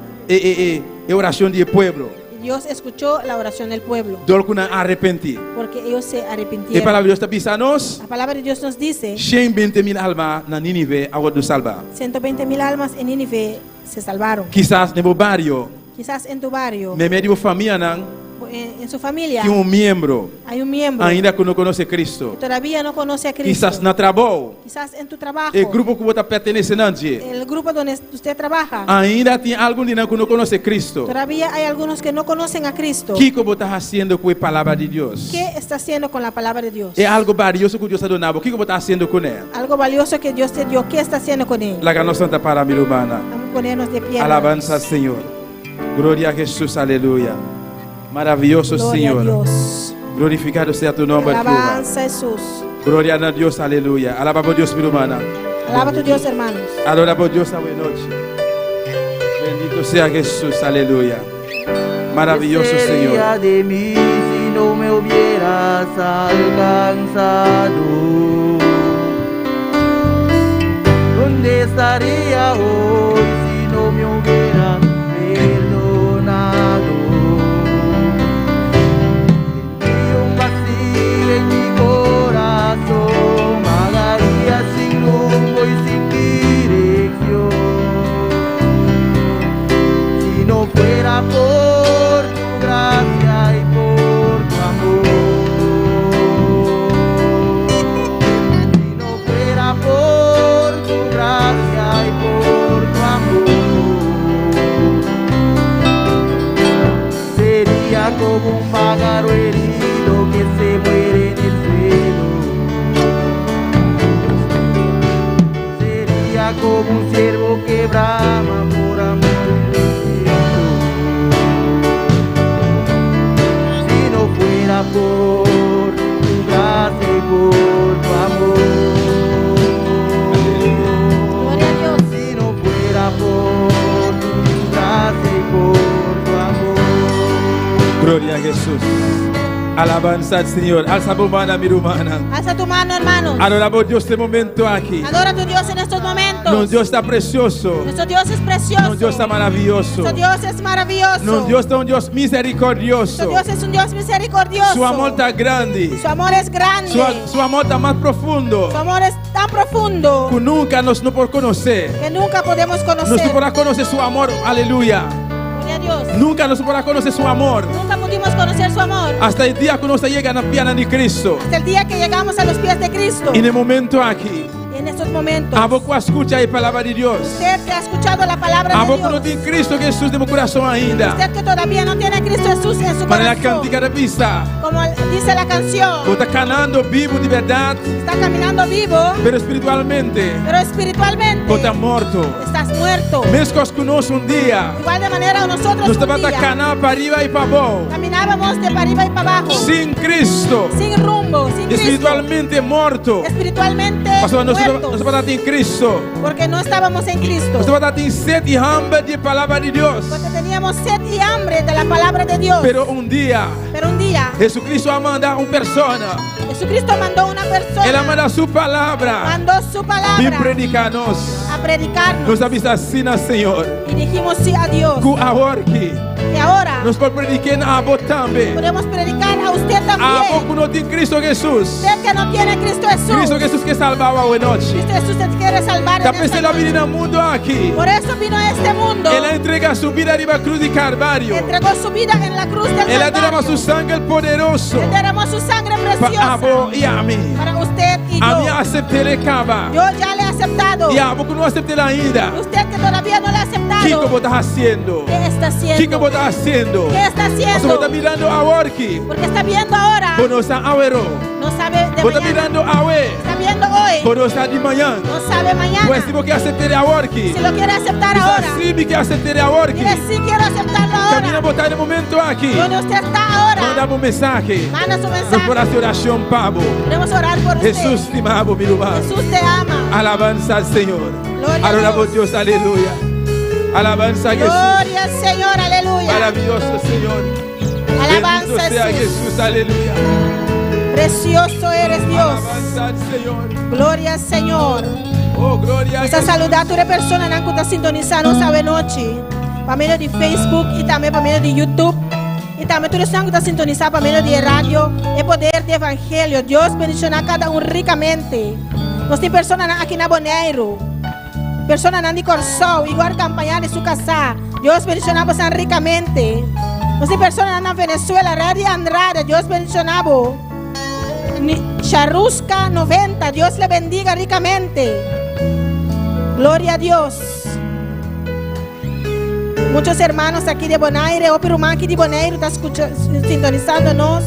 do povo. Y Dios escuchó la oración del pueblo, Dol que não arrepende. porque ellos se A arrepintieron. palavra de Deus está pisando-nos. La palabra de Dios nos dice, 120,000 almas na Nínive, agora do salva. 120,000 almas en Nínive se salvaron. Quizás no barrio, Quizás en tu barrio, no meio de família, não, en su familia, que membro hay un miembro ainda que não conhece Cristo. que todavía no conoce a Cristo. Quizás no trabalho, Quizás en tu trabajo, o grupo que você pertence não, el grupo donde usted trabaja, ainda tem algum que não conhece Cristo. todavía hay algunos que no conocen a Cristo. O que você está fazendo com a palavra de Deus? ¿Qué está haciendo con la palabra de Dios? É algo valioso que Deus ha donado. O que você está fazendo com ele? Algo valioso que Dios te dio. ¿Qué está haciendo con él? La ganó santa para mi humana. Vamos a ponernos de pie. Alabanza al Señor. Gloria a Jesús, aleluya. Maravilloso Gloria a Señor. Dios. Glorificado sea tu nombre, Jehová. Alabanza a Jesús. Gloria a Dios, aleluya. Alaba por Dios, mi hermana. Alaba a tu Dios, hermanos. Adora por Dios, a buena noche. Bendito sea Jesús, aleluya. Maravilloso ¿Qué sería Señor. de mí si no me hubieras alcanzado? ¿Dónde estaría hoy si no me hubieras perdonado? Sentí un vacío en mi corazón, vagaría sin rumbo y sin dirección. Si no fuera por tu gracia y por tu amor, si no fuera por tu gracia y por tu amor, sería como un pájaro herido que se muere en el suelo. Sería como un ciervo que brama por amor. Por tu gracia y por tu amor. Gloria a Dios. Si no fuera por tu gracia y por tu amor. Gloria a Jesús. Alabanza al Señor. Alza tu mano, mi hermana. Alza tu mano, hermanos. Adoramos a Dios este momento aquí. Adora a tu Dios en estos momentos. Nuestro Dios está precioso. Nuestro Dios es precioso. Nuestro Dios está maravilloso. Nuestro Dios es maravilloso. Nuestro Dios es un Dios misericordioso. Nuestro Dios es un Dios misericordioso. Su amor está grande. Su amor es grande. Su amor está más profundo. Su amor es tan profundo Que nunca nos no por conocer. que nunca podemos No conocer. se podrá conocer su amor. Aleluya. Gloria a Dios. Nunca nos podrá conocer su amor. Nunca pudimos conocer su amor. Hasta el día que nos llega a la pierna de Cristo. Hasta el día que llegamos a los pies de Cristo. En el momento aquí. En estos momentos. A poco escucha la palabra de Dios. Usted que ha escuchado la palabra A de poco no Dios. tiene Cristo Jesús de mi corazón ainda. Usted que todavía no tiene a Cristo Jesús en su Para la corazón. cántica de vista. Como dice la canción. Está caminando vivo de verdad. Está caminando vivo. Pero espiritualmente. Pero espiritualmente. Está muerto. Estás muerto. Mescos con nosotros un día. Igual de manera nosotros Nos un estaba día caminando para arriba y para abajo. caminábamos de para arriba y para abajo. Sin Cristo. Sin rumbo, sin Cristo. Espiritualmente muerto. Espiritualmente Pastor, muertos. nos va a dar en Cristo. Porque no estábamos en Cristo. Nos va a dar en sed y hambre de palabra de Dios. Porque teníamos sed y hambre de la palabra de Dios. Pero un día Jesucristo ha mandado una persona. Jesucristo mandó una persona. Él ha mandado su palabra. Mandó su palabra. Vim predicarnos. A predicarnos. Nos avisa así, Señor. Y dijimos sí a Dios. Que ahora nos puede predicar a vos también. Podemos predicar a usted también. A vos que no tiene Cristo Jesús. Usted que no tiene Cristo Jesús. Cristo Jesús que salvaba hoy noche. Cristo Jesús te quiere salvar en esta la vida en el mundo aquí. Por eso vino a este mundo. Él entrega su vida arriba a la cruz de Calvario. Entregó su vida en la cruz del Calvario. Él derramó su sangre poderoso. Él derramó su sangre preciosa. Para vos y a mí. Para usted y yo. A mí acepté el cava. Yo ya le he aceptado. Y a vos que no acepté la ida. Usted que todavía no le ha aceptado. ¿Qué vos estás haciendo? ¿Qué está haciendo? ¿Qué vos estás haciendo? ¿Qué está haciendo? Vos estás mirando ahora aquí. Porque está viendo ahora. Vos no estás ahora. No sabe de Vos mañana. estás mirando ahora. Está viendo hoy. Vos no estás de mañana. No sabe mañana. Pues si vos quieres aceptar ahora aquí. Si lo quiere aceptar ahora. Sí, me quiero aceptar ahora aquí. Dile sí quiero aceptarlo ahora. Camina a votar en el momento aquí. Donde usted está ahora. Manda un mensaje. Manda su Nos mensaje. por hacer oración, Pablo. Queremos orar por usted. Jesús te ama, mi hermano. Jesús te ama. Alabanza al Señor. Gloria a Adoramos Dios, aleluya. Alabanza a Jesús. Gloria al Señor, aleluya. Maravilloso Señor. Alabanza Bendito sea Jesús. Jesús, aleluya. Precioso eres Dios. Alabanza al Señor. Gloria al Señor. Oh, gloria a Questa Jesús. saludar tutte le persone che stanno sintonizzando sabe noci. Per meglio di Facebook e anche per meglio di YouTube. E anche tutti quelli che stanno sintonizzando per meglio di radio e poder di evangelio. Dios bendicionar cada uno ricamente. Nós tem pessoas aqui na Bonaire. Pessoas na Corsol, igual campanhar de sua casa. Deus bendicionar você ricamente. Nós tem pessoas na Venezuela, Radio Andrade. Deus bendicionar. Charrusca 90. Dios le bendiga ricamente. Gloria a Dios. Muchos hermanos aquí de Bonaire, o Rumán aquí de Bonaire, está sintonizándonos.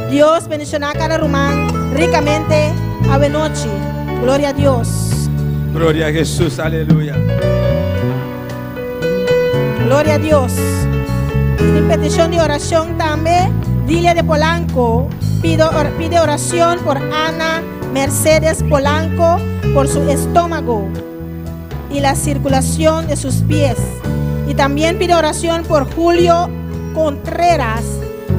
Dios bendicionar a cada rumán ricamente a noche. Gloria a Dios. Gloria a Jesús, aleluya. Gloria a Dios. En petición de oración también, Dilia de Polanco pide oración por Ana Mercedes Polanco, por su estómago y la circulación de sus pies. Y también pide oración por Julio Contreras,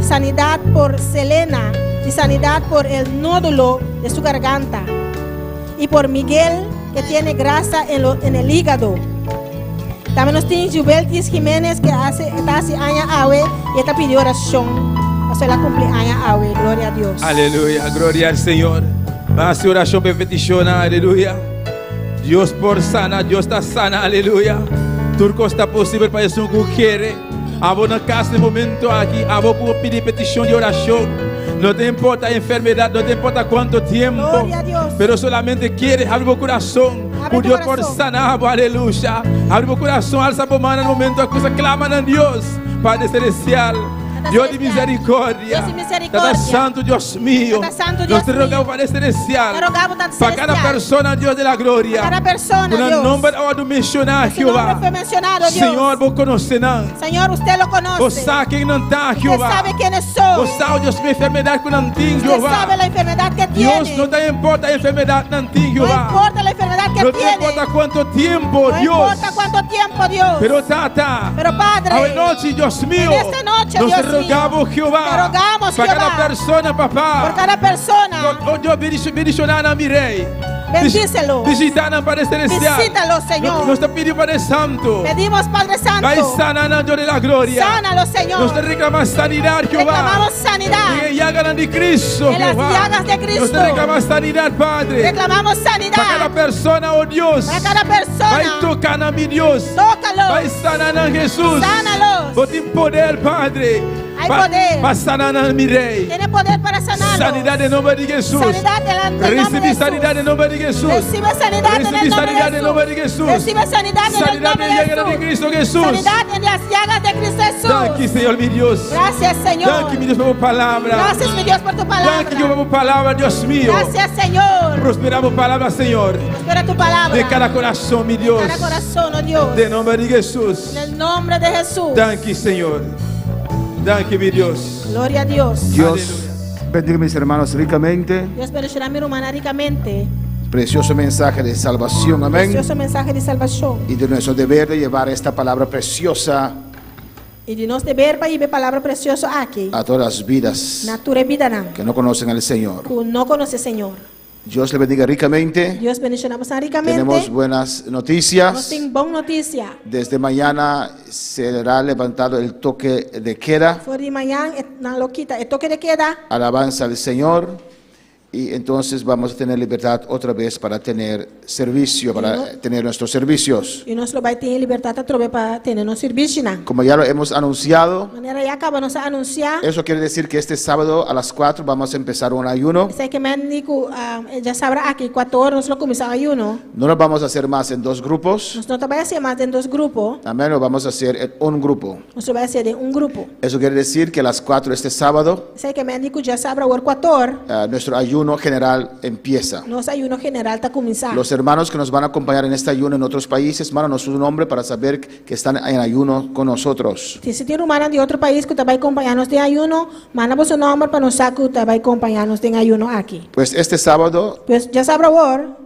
sanidad por Selena y sanidad por el nódulo de su garganta. Y por Miguel, que tiene grasa en el hígado. También nos tiene Jubeltis Jiménez, que hace año awe y esta pidió oración. Hace la cumpleaños awe, gloria a Dios. Aleluya, gloria al Señor. Va a hacer oración por petición, aleluya. Dios por sana, Dios está sana, aleluya. Turco está posible para eso que quiere. Abo en casa de momento aquí, abo por pedir petición de oración. No te importa enfermedad, no te importa cuánto tiempo, Gloria a Dios. pero solamente quieres abrir tu corazón. Abre tu Dios por corazón. sanar, aleluya. Abre tu corazón, alza tu mano en el momento que cosa claman a Dios, Padre Celestial. Dios de misericordia, Dios de misericordia. Tata Santo, Dios mío. Tata Santo, Nos Dios te rogamos, mío. Padre Celestial, Te rogamos, Tata para cada Celestial. persona, Dios de la gloria. Cada persona, Con el Dios. nombre de mencionar, Su nombre Jehová. fue mencionado, Dios. Señor, vos conocerás. Señor, usted lo conoce. Vos sabes quién no está, Usted Jehová. sabe quiénes son. Vos sabes, Dios, mi enfermedad con Antín, Usted Jehová. sabe la enfermedad que Dios, tiene. no te importa la enfermedad de Antín, No Jehová. importa la enfermedad que No te tiene. importa cuánto tiempo, No Dios. importa cuánto tiempo, Dios. Pero Tata, Pero Padre, hoy noche, Dios mío, en esta noche, nos Dios rogamos, mío, Jehová, te rogamos, para Jehová, cada persona, papá. por cada persona, Oh Dios, bendicionar a mi rey. Bendícelo. Visitar Padre Celestial. Visítalo, Señor. Nos te pidió, Padre Santo. pedimos, Padre Santo, Vai sanando, Dios de la gloria. sánalo, Señor. Nos te reclamamos sanidad, Jehová. Reclamamos sanidad. En las llagas de Cristo, En las Jehová. llagas de Cristo. Nos te reclamamos sanidad, Padre. Reclamamos Para cada sanidad persona, oh Dios. para cada Vai persona. tocar a mi Dios. Tócalos. Vai sanar a Jesús. Sánalos. Vos tienes poder, Padre. Hay poder. Para sanar a mi rey. Tiene poder para sanarlos. Sanidad en nombre de Jesús. Sanidad en el nombre de Recibe Jesús. sanidad en nombre de Jesús. Recibe sanidad en Recibe el nombre sanidad de en nombre de Jesús. Jesús. Recibe sanidad en el Sanidad nombre en la de llaga de Jesús. Cristo Jesús. Sanidad en las llagas de Cristo Danke, Jesús. Señor, mi Dios. Gracias, Señor. Danke, mi Dios, por tu palabra. Gracias, mi Dios, por tu palabra. Danke, Jehová, por tu palabra, Dios mío. Gracias, Señor. Prosperamos palabra, Señor. Espera tu palabra. De cada corazón, mi Dios. Cada corazón, oh Dios. De nombre de Jesús. En el nombre de Jesús. Danke, Señor. Danke, mi Dios. Gloria a Dios. Dios Aleluya. bendiga a mis hermanos ricamente. Dios bendecirá a mi hermana ricamente. Precioso mensaje de salvación, amén. Precioso mensaje de salvación. Y de nuestro deber de llevar esta palabra preciosa Y de nos deber para ir palabra preciosa aquí. a todas las vidas Nature vida nan. que no conocen al Señor. Que no conoce Señor. Dios le bendiga ricamente. Dios bendicionamos ricamente. Tenemos buenas Nos noticias. tiene buena noticia. Desde mañana será levantado el toque de queda. Fue de mañana, na loquita, el toque de queda. Alabanza al Señor. Y entonces vamos a tener libertad otra vez para tener servicio, para tener nuestros servicios. Y nos lo va a tener libertad a través para tener un servicio. De Como ya lo hemos anunciado, manera ya acabamos de anunciar. eso quiere decir que este sábado a las 4 vamos a empezar un ayuno. Sé que me dijo, ya sabrá aquí 4 horas nos lo comenzaba ayuno. No lo vamos a hacer más en dos grupos. Nos no te va a hacer más de 2 grupos. Amén, lo vamos a hacer en un grupo. Nos lo va a hacer de un grupo. Eso quiere decir que a las 4 este sábado Sé que me dijo, ya sabrá o 4 horas. nuestro ayuno general empieza. Nos ayuno general está comenzando. Los hermanos que nos van a acompañar en este ayuno en otros países, mándanos su nombre para saber que están en ayuno con nosotros. Si tiene humana de otro país que te va a acompañarnos de ayuno, mándame su nombre para nos que te va a acompañarnos de ayuno aquí. Pues este sábado Pues ya sabrá ahora,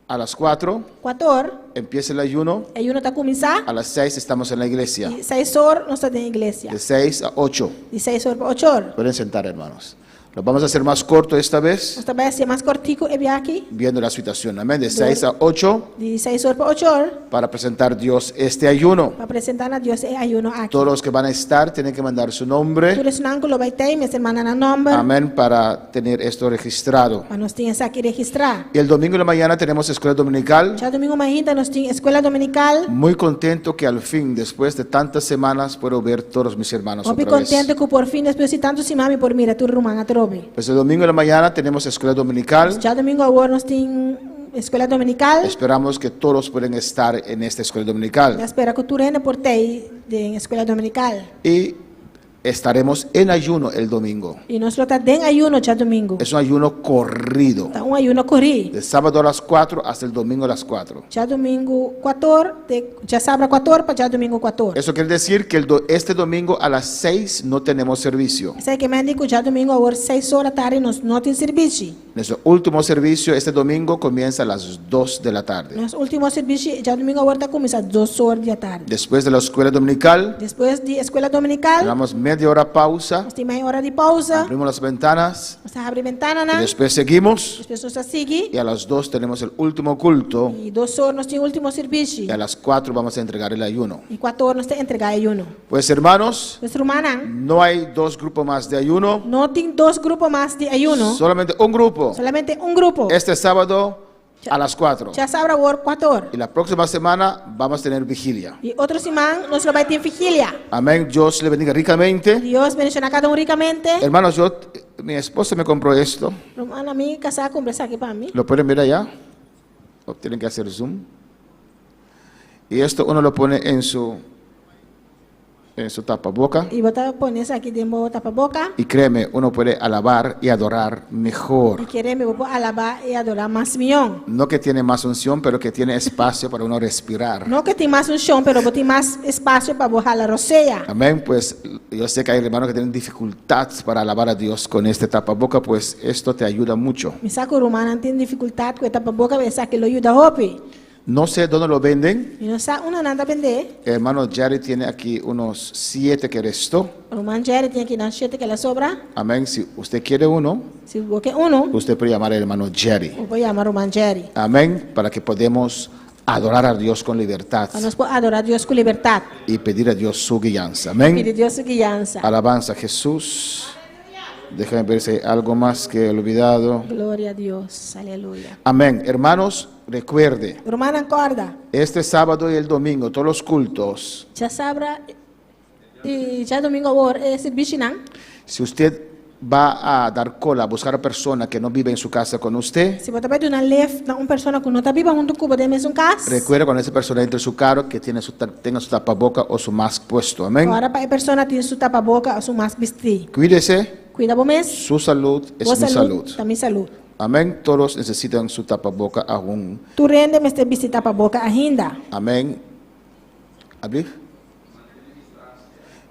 a las 4 4 horas, empieza el ayuno. el ayuno está comenzando. A las 6 estamos en la iglesia. Y 6 horas no está en la iglesia. De 6 a 8. Y 6 horas para 8 horas. Pueden sentar, hermanos. Lo vamos a hacer más corto esta vez, Nos va a hacer más cortico el viaje aquí. viendo la situación. Amén. De 6 a 8 De 6 horas para 8 horas. para presentar a Dios este ayuno. Para presentar a Dios el ayuno aquí. Todos los que van a estar tienen que mandar su Tú nombre. eres un ángulo, va a estar, me hermana nombre. Amén. Para tener esto registrado. Para nos tienes aquí registrar. Y el domingo en la mañana tenemos escuela dominical. Ya domingo mañana nos tiene escuela dominical. Muy contento que al fin, después de tantas semanas, puedo ver todos mis hermanos Muy otra vez. contento que por fin, después de tanto mami por mira tu rumana trobe. Pues el domingo en la mañana tenemos escuela dominical. Ya domingo ahora nos tiene escuela dominical. Esperamos que todos puedan estar en esta escuela Ya dominical. espera que tú reine por ti de escuela dominical. Y estaremos en ayuno el domingo. Y nosotros está en ayuno ya domingo. Es un ayuno corrido. Está un ayuno corrí. De sábado a las 4 hasta el domingo a las 4. Ya domingo 4, ya sabrá 4 para ya domingo 4. Eso quiere decir que este domingo a las 6 no tenemos servicio. Sé que me dijo ya domingo ahora 6 horas tarde nos no tiene servicio. Nuestro último servicio este domingo comienza a las 2 de la tarde. Nosso último serviço já domingo agora começa às 2 horas da tarde. Después de la escuela dominical, Depois de escola dominical, damos media hora pausa, nós temos meia hora de pausa. abrimos las ventanas Nós abrimos a ventana, y né? después seguimos. Depois nós seguimos. Y a las 2 tenemos el último culto E 2 horas nós temos o último serviço. y a las 4 vamos a entregar el ayuno. E 4 horas nós temos entregar ayuno. Pues hermanos, Os irmãos, no hay dos grupos más de ayuno, não tem 2 grupos mais de ayuno. solamente un grupo. Solamente um grupo. Este sábado a las 4. Já sabe agora 4 horas. Y la próxima semana vamos a tener vigilia. E outra semana nós vamos ter vigília. Amén. Dios le bendiga ricamente. Deus bendiga a cada um ricamente. Hermanos, mi esposa me compró esto. Romana, mi casar comprei isso aqui para mim. ¿Lo pueden ver allá? ¿O tienen que hacer zoom? Y esto uno lo pone en su tapaboca. E botar pôr isso aqui dentro do tapa-boca. Y créeme, uno puede alabar y adorar E mejor. queremos vou alabar e adorar mais milhão. No que tiene más unción, pero que tiene espacio para uno respirar. Não que tem mais um chão, pero tem mais espaço para borrar a roceia. Amén. Pues yo sé que hay hermanos que tienen dificultad para alabar a Dios con este tapaboca, pues esto te ayuda mucho. Me saco romana tem dificuldade com o tapa-boca, mas aqui lo ajuda a hopi. No sé dónde lo venden. E não sabe uma nada vender. Hermano Jerry tiene aquí unos 7 que restó. O romano Jerry tem aqui na chete que ela sobra. Amén. Si usted quiere uno, Se você quer um, usted puede llamar al hermano Jerry. eu vou chamar o romano Jerry. Amén. Para que podamos adorar a Dios con libertad Para nós adorar Deus com liberdade. y pedir a Dios su guianza. Pedir Amén. Deus sua guiança. Alabanza a Jesús. Déjame ver si hay algo más que he olvidado. Glória a Deus. Aleluia. Amén. Hermanos, recuerde, Romana acorda. este sábado y el domingo, todos los cultos, Já sabra e já domingo agora é serviço não? si usted va a dar cola a buscar a persona que no vive en su casa con usted, Se você vai dar uma leve na uma pessoa que não está viva junto com você mesmo casa. recuerde cuando esa persona entre en su carro que tenga su tapaboca o su mask puesto. Amén. Agora para a pessoa ter sua tapa-boca ou sua máscara vestir. Cuídese, Cuida você mesmo. su salud es Boa mi salud. Também saúde. Amén. Todos necesitan su tapaboca aún. Tu rende mas ter vestir tapa-boca ainda. Amén. ¿Abrir?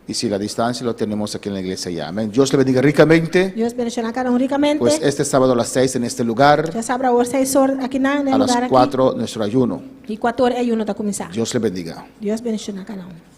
Y si la distancia lo tenemos aquí en la iglesia ya. Amén. Dios le bendiga ricamente. Deus bendiga cada um ricamente. Pues este sábado a las 6 en este lugar, Já sabra agora 6 horas aqui na a lugar las aqui. 4 nuestro ayuno. E 4 horas aí não está começar. Dios le bendiga. Deus bendiga cada um.